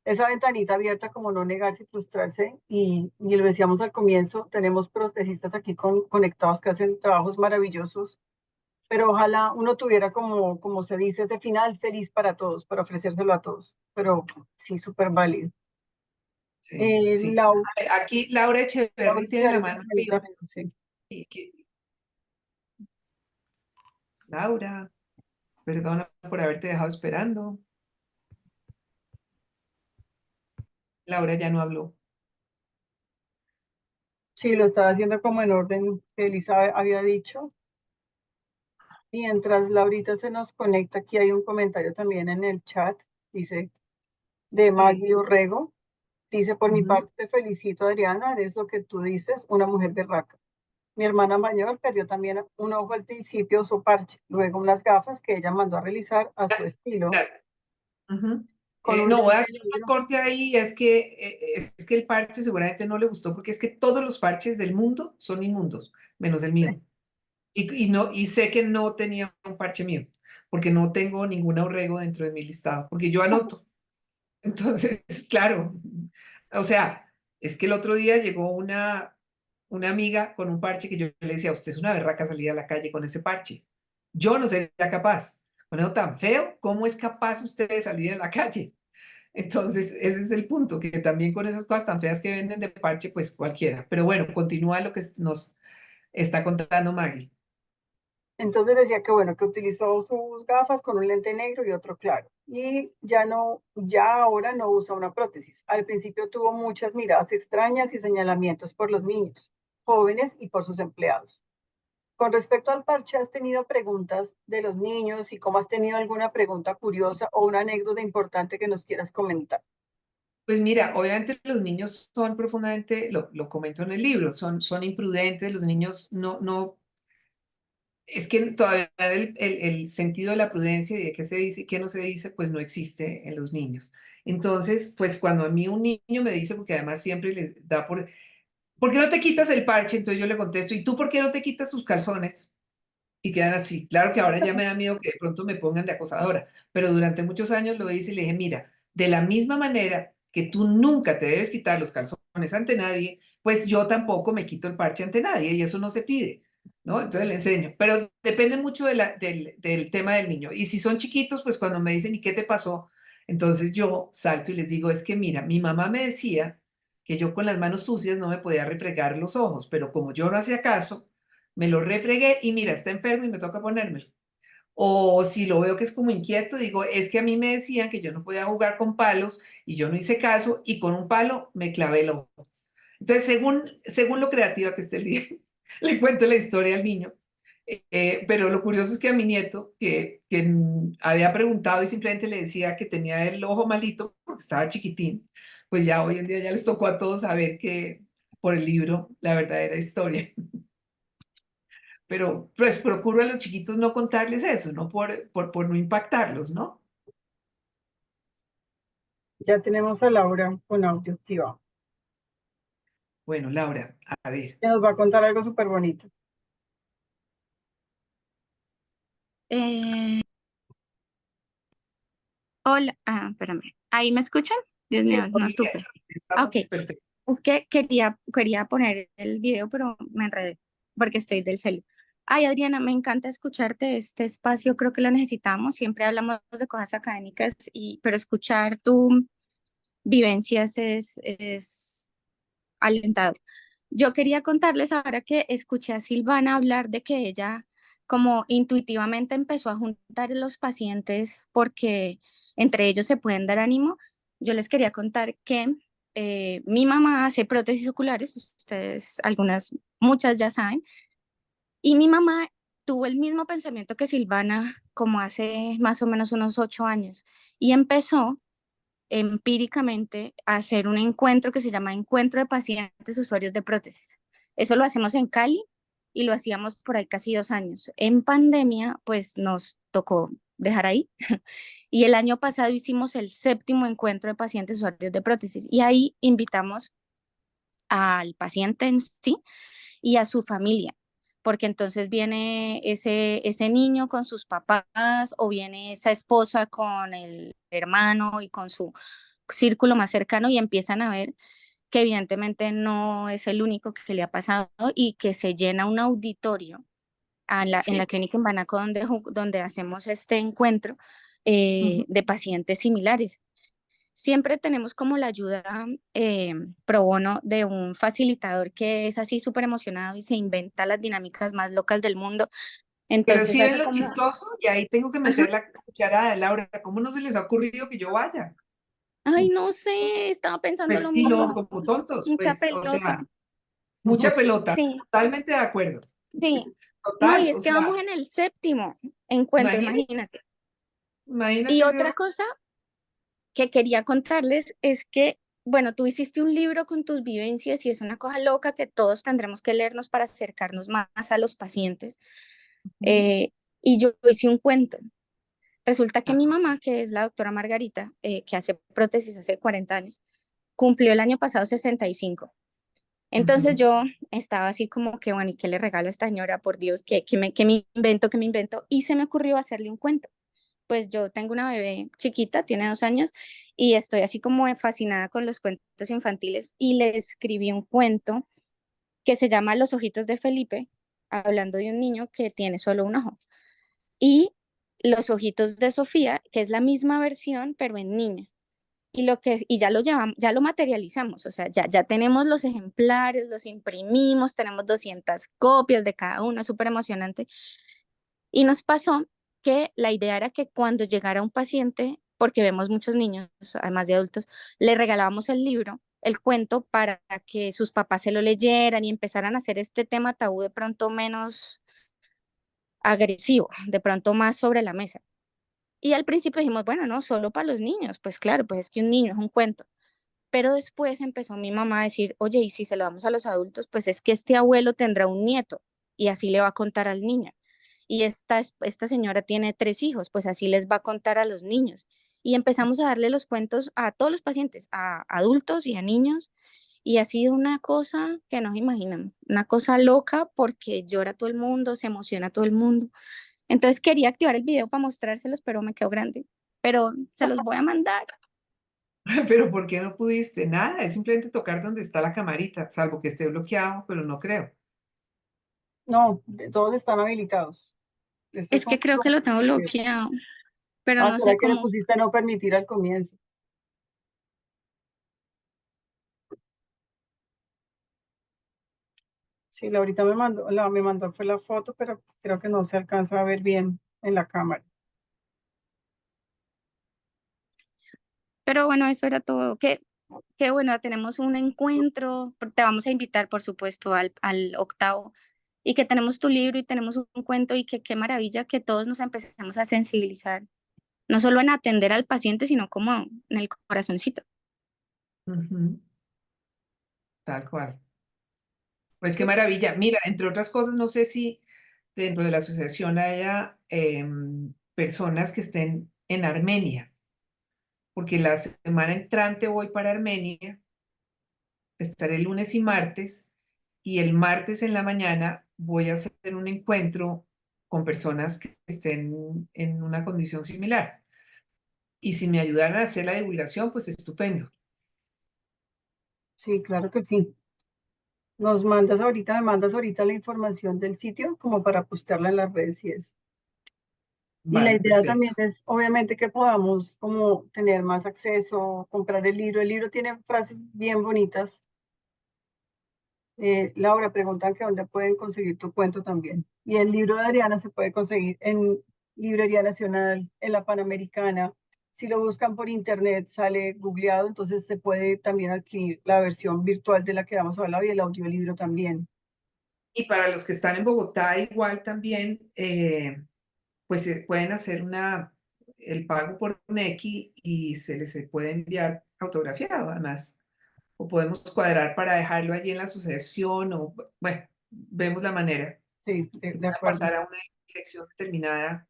esa ventanita abierta, como no negarse y frustrarse. Y lo decíamos al comienzo, tenemos protesistas aquí conectados que hacen trabajos maravillosos, pero ojalá uno tuviera como se dice, ese final feliz para todos, para ofrecérselo a todos. Pero sí, súper válido. Sí, sí. Laura, A ver, aquí Laura Echeverry tiene la mano arriba. sí. Laura, perdona por haberte dejado esperando. Laura ya no habló. Sí, lo estaba haciendo como en orden que Elisa había dicho. Mientras Laurita se nos conecta, aquí hay un comentario también en el chat, dice, de Sí. Maggie Urrego. Dice, por mi Ujú. parte te felicito, Adriana, eres lo que tú dices, una mujer berraca. Mi hermana mayor perdió también un ojo al principio, usó parche, luego unas gafas que ella mandó a realizar a su estilo, Claro. Ujú. con un No, voy a lente hacer un negro. corte ahí, es que el parche seguramente no le gustó porque es que todos los parches del mundo son inmundos, menos el mío. Y sé que no tenía un parche mío, porque no tengo ningún ahorrego dentro de mi listado, porque yo anoto. Entonces, claro, o sea, es que el otro día llegó una amiga con un parche que yo le decía, usted es una berraca salir a la calle con ese parche. Yo no sería capaz. Con eso tan feo, ¿cómo es capaz usted de salir a la calle? Entonces, ese es el punto, que también con esas cosas tan feas que venden de parche, pues cualquiera. Pero bueno, continúa lo que nos está contando Maggie. Entonces decía que bueno, que utilizó sus gafas con un lente negro y otro claro. Y ya ahora no usa una prótesis. Al principio tuvo muchas miradas extrañas y señalamientos por los niños, jóvenes y por sus empleados. Con respecto al parche, ¿has tenido preguntas de los niños y cómo has tenido alguna pregunta curiosa o una anécdota importante que nos quieras comentar? Pues mira, obviamente los niños son profundamente, lo comento en el libro, son imprudentes, los niños no, es que todavía el sentido de la prudencia y de qué se dice y qué no se dice, pues no existe en los niños. Entonces, pues cuando a mí un niño me dice, porque además siempre les da ¿por qué no te quitas el parche? Entonces yo le contesto, ¿y tú por qué no te quitas tus calzones? Y quedan así. Claro que ahora ya me da miedo que de pronto me pongan de acosadora, pero durante muchos años lo hice y le dije, mira, de la misma manera que tú nunca te debes quitar los calzones ante nadie, pues yo tampoco me quito el parche ante nadie y eso no se pide, ¿no? Entonces le enseño, pero depende mucho del tema del niño. Y si son chiquitos, pues cuando me dicen, ¿y qué te pasó? Entonces yo salto y les digo, es que mira, mi mamá me decía que yo con las manos sucias no me podía refregar los ojos, pero como yo no hacía caso, me lo refregué y mira, está enfermo y me toca ponérmelo. O si lo veo que es como inquieto, digo, es que a mí me decían que yo no podía jugar con palos y yo no hice caso y con un palo me clavé el ojo. Entonces, según lo creativa que esté el día, le cuento la historia al niño. Pero lo curioso es que a mi nieto, que había preguntado y simplemente le decía que tenía el ojo malito porque estaba chiquitín, pues ya hoy en día ya les tocó a todos saber que por el libro la verdadera historia. Pero pues procuro a los chiquitos no contarles eso, ¿no? Por no impactarlos, ¿no? Ya tenemos a Laura con audio activado, Bueno, Laura, a ver. que nos va a contar algo súper bonito. Hola, espérame. ¿Ahí me escuchan? Dios mío, no Sí, estuve. Ok, estamos perfectos. es que quería poner el video, pero me enredé porque estoy del celu. Ay, Adriana, me encanta escucharte. Este espacio creo que lo necesitamos. Siempre hablamos de cosas académicas, pero escuchar tu vivencias es alentador. Yo quería contarles ahora que escuché a Silvana hablar de que ella como intuitivamente empezó a juntar los pacientes porque entre ellos se pueden dar ánimo. Yo les quería contar que mi mamá hace prótesis oculares, ustedes muchas ya saben, y mi mamá tuvo el mismo pensamiento que Silvana como hace más o menos unos 8 años y empezó empíricamente a hacer un encuentro que se llama Encuentro de Pacientes Usuarios de Prótesis. Eso lo hacemos en Cali y lo hacíamos por ahí casi 2 años. En pandemia, pues nos tocó dejar ahí. Y el año pasado hicimos el 7º encuentro de pacientes usuarios de prótesis y ahí invitamos al paciente en sí y a su familia, porque entonces viene ese niño con sus papás o viene esa esposa con el hermano y con su círculo más cercano y empiezan a ver que evidentemente no es el único que le ha pasado y que se llena un auditorio en la Sí. clínica en Banaco donde hacemos este encuentro Ujú. de pacientes similares. Siempre tenemos como la ayuda pro bono de un facilitador que es así súper emocionado y se inventa las dinámicas más locas del mundo. Pero Entonces sí ven hace lo como, chistoso y ahí tengo que ajá, meter la cucharada de Laura. ¿Cómo no se les ha ocurrido que yo vaya? ay, no sé, estaba pensando Pues lo sí, no, mismo, como tontos, mucha pues, o pelota. sea, mucha pelota, Sí, totalmente de acuerdo. sí. No, y Total, o es que vamos sea, en el 7º encuentro, imagínate, imagínate. Y imagínate ese. otra cosa que quería contarles es que, bueno, tú hiciste un libro con tus vivencias y es una cosa loca que todos tendremos que leernos para acercarnos más a los pacientes. Eh, y yo hice un cuento. Resulta que mi mamá, que es la doctora Margarita, que hace prótesis hace 40 años, cumplió el año pasado 65. Entonces Ujú. yo estaba así como que, bueno, ¿y qué le regalo a esta señora? Por Dios, ¿qué me invento? ¿Qué me invento? Y se me ocurrió hacerle un cuento. Pues yo tengo una bebé chiquita, tiene 2 años, y estoy así como fascinada con los cuentos infantiles y le escribí un cuento que se llama Los ojitos de Felipe, hablando de un niño que tiene solo un ojo. Y Los ojitos de Sofía, que es la misma versión, pero en niña. Y ya lo llevamos, ya lo materializamos, o sea, ya tenemos los ejemplares, los imprimimos, tenemos 200 copias de cada uno, súper emocionante. Y nos pasó que la idea era que cuando llegara un paciente, porque vemos muchos niños, además de adultos, le regalábamos el libro, el cuento, para que sus papás se lo leyeran y empezaran a hacer este tema tabú de pronto menos agresivo, de pronto más sobre la mesa. Y al principio dijimos, bueno, no, solo para los niños, pues claro, pues es que un niño es un cuento. Pero después empezó mi mamá a decir, oye, y si se lo damos a los adultos, pues es que este abuelo tendrá un nieto y así le va a contar al niño. Y esta señora tiene 3 hijos, pues así les va a contar a los niños. y empezamos a darle los cuentos a todos los pacientes, a adultos y a niños, y ha sido una cosa que no se imaginan, una cosa loca porque llora todo el mundo, se emociona todo el mundo. Entonces quería activar el video para mostrárselos, pero me quedó grande. Pero se los voy a mandar. Pero ¿por qué no pudiste? Nada, es simplemente tocar donde está la camarita, salvo que esté bloqueado, pero no creo. No, todos están habilitados. Este Es es un que creo que solo lo tengo video. bloqueado, pero Ah, no ¿será sé que le cómo. pusiste no permitir al comienzo? Sí, Laurita me mandó fue la foto, pero creo que no se alcanza a ver bien en la cámara. Pero bueno, eso era todo. Qué bueno, tenemos un encuentro. Te vamos a invitar, por supuesto, al octavo. Y que tenemos tu libro y tenemos un cuento y que qué maravilla que todos nos empecemos a sensibilizar. No solo en atender al paciente, sino como en el corazoncito. Ujú, tal cual. Pues qué maravilla. Mira, entre otras cosas, no sé si dentro de la asociación haya personas que estén en Armenia, porque la semana entrante voy para Armenia, estaré lunes y martes, y el martes en la mañana voy a hacer un encuentro con personas que estén en una condición similar. Y si me ayudaran a hacer la divulgación, pues estupendo. Sí, claro que sí. Me mandas ahorita la información del sitio como para postearla en las redes y eso. Y la Vale, idea también perfecto. es, obviamente, que podamos como tener más acceso, comprar el libro. El libro tiene frases bien bonitas. Laura, preguntan que dónde pueden conseguir tu cuento también. Y el libro de Adriana se puede conseguir en Librería Nacional, en la Panamericana. Si lo buscan por internet, sale googleado, entonces se puede también adquirir la versión virtual de la que hemos hablado y el audiolibro también. Y para los que están en Bogotá, igual también, pues pueden hacer el pago por Nequi y se les puede enviar autografiado además. O podemos cuadrar para dejarlo allí en la asociación o, bueno, vemos la manera Sí, que de pueda acuerdo. pasar a una dirección determinada,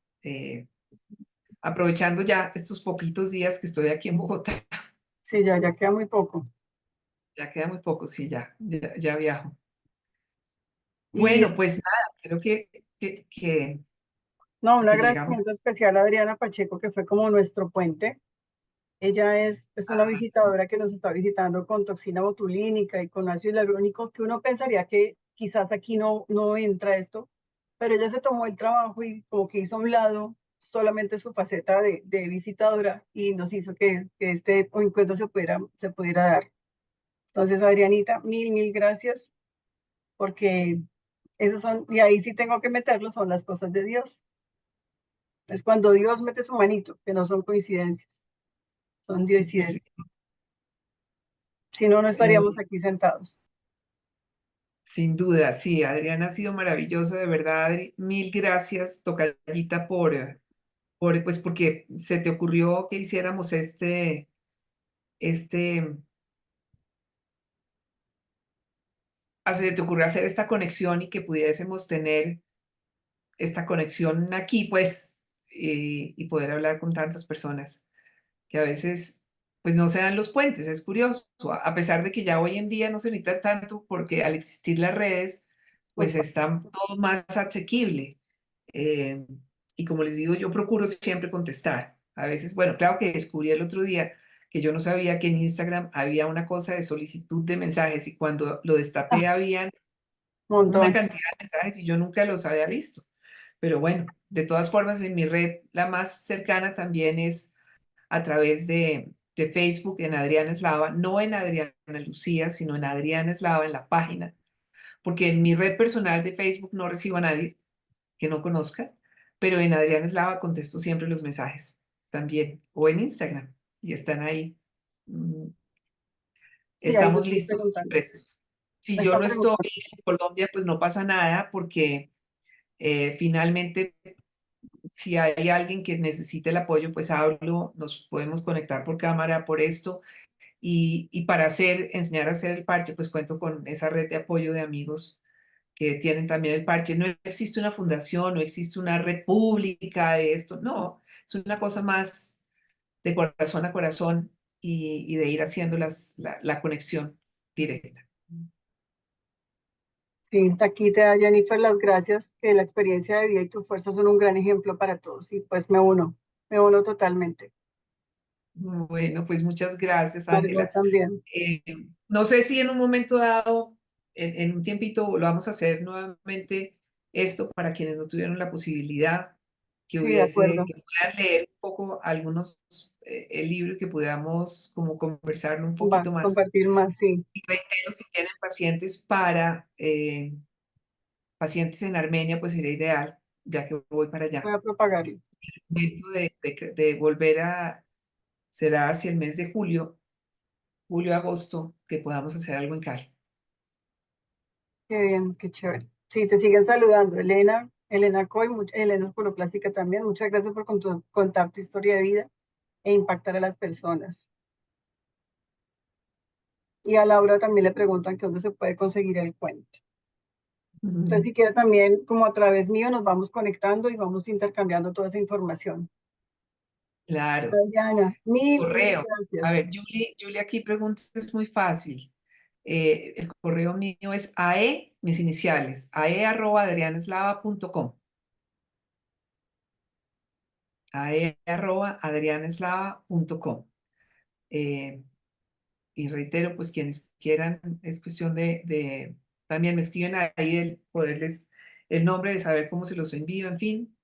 aprovechando ya estos poquitos días que estoy aquí en Bogotá. Sí, ya queda muy poco. Ya queda muy poco, sí, ya viajo. Y Bueno, pues nada, creo que no, un llegamos. agradecimiento especial a Adriana Pacheco, que fue como nuestro puente. Ella es una Ah, sí. visitadora que nos está visitando con toxina botulínica y con ácido hialurónico, que uno pensaría que quizás aquí no entra esto, pero ella se tomó el trabajo y como que hizo a un lado solamente su faceta de visitadora y nos hizo que este encuentro se pudiera dar. Entonces, Adrianita, mil gracias, porque esos son, y ahí sí tengo que meterlo, son las cosas de Dios. Es cuando Dios mete su manito, que no son coincidencias, son Sí, diosidencias. Si no, no eh, estaríamos aquí sentados. sin duda, sí, Adriana ha sido maravilloso, de verdad, Adri. Mil gracias, tocallita, pues porque se te ocurrió que hiciéramos este, se te ocurrió hacer esta conexión y que pudiésemos tener esta conexión aquí, pues, y poder hablar con tantas personas que a veces, pues, no se dan los puentes. Es curioso, a pesar de que ya hoy en día no se necesita tanto porque al existir las redes, pues Total. está todo más asequible. Eh, y como les digo, yo procuro siempre contestar. A veces, bueno, claro que descubrí el otro día que yo no sabía que en Instagram había una cosa de solicitud de mensajes y cuando lo destapé habían una Montones. cantidad de mensajes y yo nunca los había visto. Pero bueno, de todas formas, en mi red, la más cercana también es a través de Facebook en Adriana Eslava, no en Adriana Lucía, sino en Adriana Eslava en la página, porque en mi red personal de Facebook no recibo a nadie que no conozca, pero en Adriana Eslava contesto siempre los mensajes también, o en Instagram, y están ahí. Mm, Sí, ahí me Estamos estoy listos y preguntando. prestos. Si Me yo están no estoy preguntando. en Colombia, pues no pasa nada, porque finalmente si hay alguien que necesite el apoyo, pues hablo, nos podemos conectar por cámara, por esto, y para enseñar a hacer el parche, pues cuento con esa red de apoyo de amigos que tienen también el parche. No existe una fundación, no existe una red pública de esto, no, es una cosa más de corazón a corazón y de ir haciendo la conexión directa. Sí, aquí te da Jennifer las gracias, que la experiencia de vida y tu fuerza son un gran ejemplo para todos y pues me uno totalmente. Bueno, pues muchas gracias, Margot Ángela. también. No sé si en un momento dado, en un tiempito, lo vamos a hacer nuevamente esto para quienes no tuvieron la posibilidad, Sí, de acuerdo. que puedan leer un poco algunos el libro y que podamos como conversarlo un Va a poquito más. compartir más, sí. Y reitero, si tienen pacientes pacientes en Armenia, pues sería ideal, ya que voy para Voy allá. a propagarlo. El momento de volver será hacia el mes de julio, agosto, que podamos hacer algo en Cali. Qué bien, qué chévere. Sí, te siguen saludando. Elena Coy, Elena Escoloplástica también. Muchas gracias por contar tu historia de vida e impactar a las personas. Y a Laura también le preguntan que dónde se puede conseguir el cuento. Entonces, si quiere también, como a través mío, nos vamos conectando y vamos intercambiando toda esa información. Claro. Adriana, mil Correo. A gracias. ver, Julie aquí pregunta, es muy fácil. El correo mío es mis iniciales, ae@adrianeslava.com. ae@adrianeslava.com. Y reitero, pues quienes quieran, es cuestión también me escriben ahí el poderles el nombre, de saber cómo se los envío, en fin.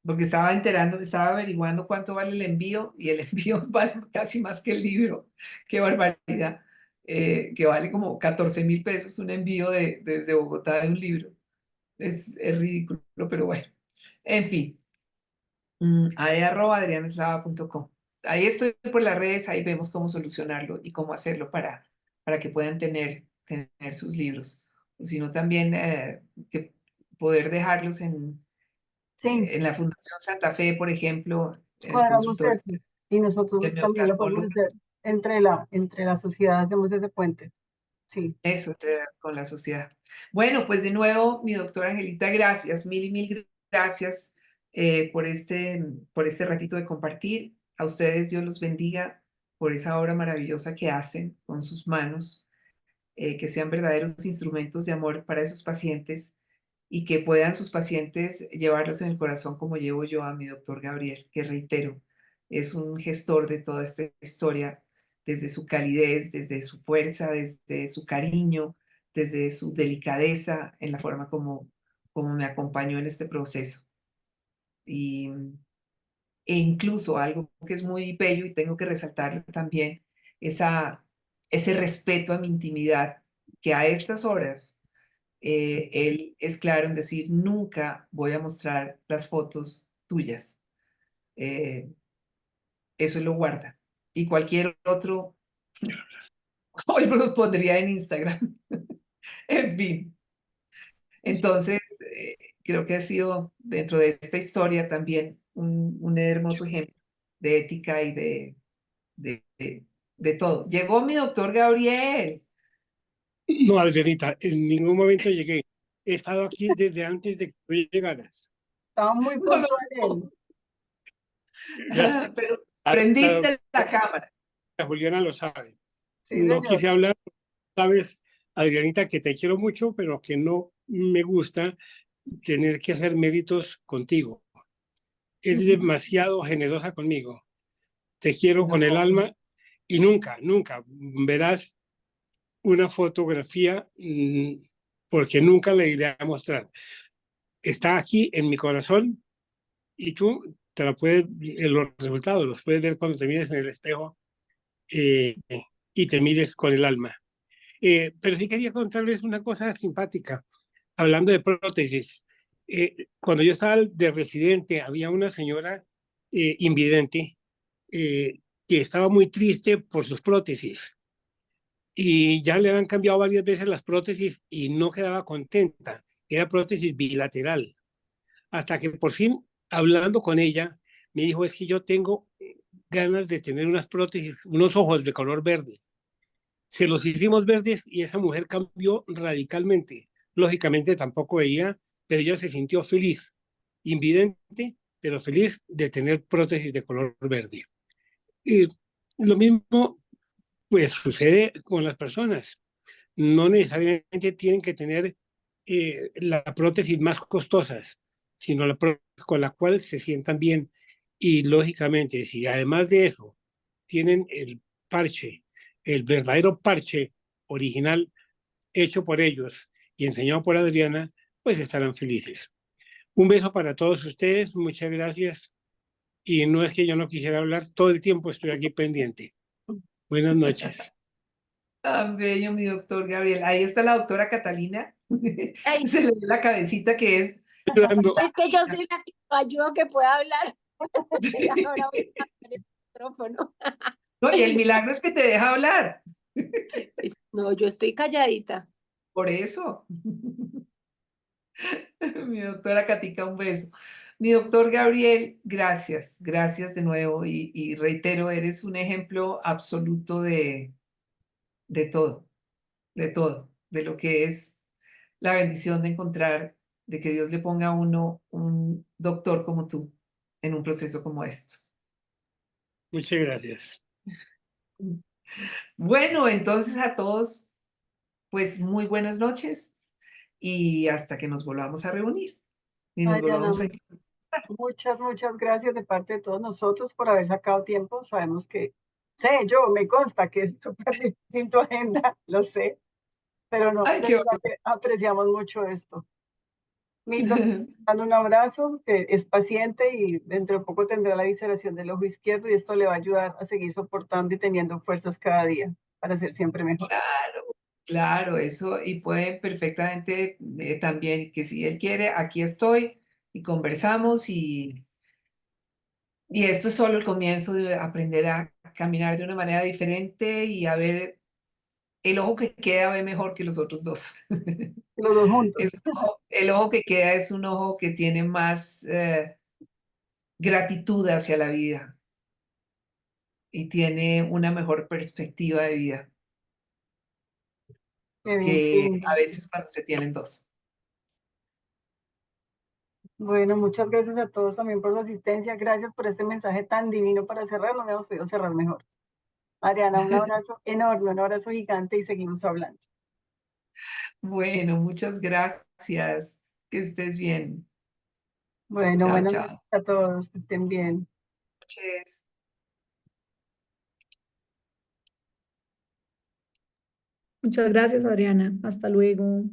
Porque estaba averiguando cuánto vale el envío y el envío vale casi más que el libro. Qué barbaridad. Que vale como 14.000 pesos un envío desde Bogotá de un libro. Es ridículo, pero bueno. En fin, ade@adrianeslava.com. Ahí estoy por las redes, ahí vemos cómo solucionarlo y cómo hacerlo para que puedan tener sus libros. O si no, también que poder dejarlos Sí, en la Fundación Santa Fe, por ejemplo, en el cuadramos consultorio eso. Y nosotros del mi también lo podemos oftalmólogo. hacer entre la sociedad, hacemos ese puente. Sí. Eso, con la sociedad. Bueno, pues de nuevo, mi doctora Angelita, gracias, mil y mil gracias por este ratito de compartir. A ustedes, Dios los bendiga por esa obra maravillosa que hacen con sus manos, que sean verdaderos instrumentos de amor para esos pacientes y que puedan sus pacientes llevarlos en el corazón como llevo yo a mi doctor Gabriel, que reitero, es un gestor de toda esta historia, desde su calidez, desde su fuerza, desde su cariño, desde su delicadeza en la forma como me acompañó en este proceso. Y, e incluso algo que es muy bello y tengo que resaltarlo también, ese respeto a mi intimidad, que a estas horas él es claro en decir, nunca voy a mostrar las fotos tuyas. Eh, Eso él lo guarda. Y cualquier otro, hoy me lo pondría en Instagram. En fin, entonces creo que ha sido dentro de esta historia también un hermoso ejemplo de ética y de todo. Llegó mi doctor Gabriel. No, Adrianita, en ningún momento llegué. He estado aquí desde antes de que tú llegaras. Estaba muy No, no, puntual él. Gracias. pero La prendiste la cámara. doctora Juliana lo sabe. Sí, No señor. quise hablar, sabes, Adrianita, que te quiero mucho, pero que no me gusta tener que hacer méritos contigo. Es demasiado generosa conmigo. Te quiero con el No, alma y nunca, nunca verás una fotografía porque nunca la iré a mostrar. Está aquí en mi corazón y tú te la puedes, los resultados los puedes ver cuando te mires en el espejo eh, y te mires con el alma. Pero sí quería contarles una cosa simpática, hablando de prótesis. Cuando yo estaba de residente, había una señora invidente que estaba muy triste por sus prótesis y ya le han cambiado varias veces las prótesis y no quedaba contenta. Era prótesis bilateral. Hasta que por fin, hablando con ella, me dijo, es que yo tengo ganas de tener unas prótesis, unos ojos de color verde. Se los hicimos verdes y esa mujer cambió radicalmente. Lógicamente tampoco veía, pero ella se sintió feliz, invidente, pero feliz de tener prótesis de color verde. Y lo mismo, pues, sucede con las personas. No necesariamente tienen que tener la prótesis más costosas, sino la prótesis con la cual se sientan bien. Y lógicamente, si además de eso tienen el parche, el verdadero parche original hecho por ellos y enseñado por Adriana, pues estarán felices. Un beso para todos ustedes, muchas gracias. Y no es que yo no quisiera hablar, todo el tiempo estoy aquí pendiente. Buenas noches. Tan bello, mi doctor Gabriel. Ahí está la doctora Catalina. Ay, Se le ve la cabecita que es. Hablando. es que yo soy la que lo ayudo que pueda hablar. Ahora voy a apagar el micrófono. No, y el milagro es que te deja hablar. No, yo estoy calladita. Por eso. Mi doctora Katica, un beso. Mi doctor Gabriel, gracias, gracias de nuevo y reitero, eres un ejemplo absoluto de todo, de lo que es la bendición de encontrar, de que Dios le ponga a uno un doctor como tú en un proceso como estos. Muchas gracias. Bueno, entonces a todos, pues muy buenas noches y hasta que nos volvamos a reunir y nos Adriana, volvamos a... muchas gracias de parte de todos nosotros por haber sacado tiempo. Sabemos que, yo me consta que es súper difícil tu agenda, lo sé, pero no, Ay, de qué verdad que apreciamos mucho esto. Milton, dando un abrazo, que es paciente y dentro de poco tendrá la visceración del ojo izquierdo y esto le va a ayudar a seguir soportando y teniendo fuerzas cada día para ser siempre mejor. Claro, claro, eso, y puede perfectamente también que si él quiere, aquí estoy y conversamos y esto es solo el comienzo de aprender a caminar de una manera diferente y a ver, el ojo que queda ve mejor que los otros dos. Los dos juntos. El ojo que queda es un ojo que tiene más gratitud hacia la vida y tiene una mejor perspectiva de vida Qué bien, qué que lindo. a veces cuando se tienen dos. Bueno, muchas gracias a todos también por su asistencia. Gracias por este mensaje tan divino para cerrar. No hemos podido cerrar mejor. Adriana, un abrazo enorme, un abrazo gigante y seguimos hablando. Bueno, muchas gracias. Que estés bien. Bueno, Chao, buenas noches chao. a todos, que estén bien. Noches. Muchas gracias, Adriana. Hasta luego.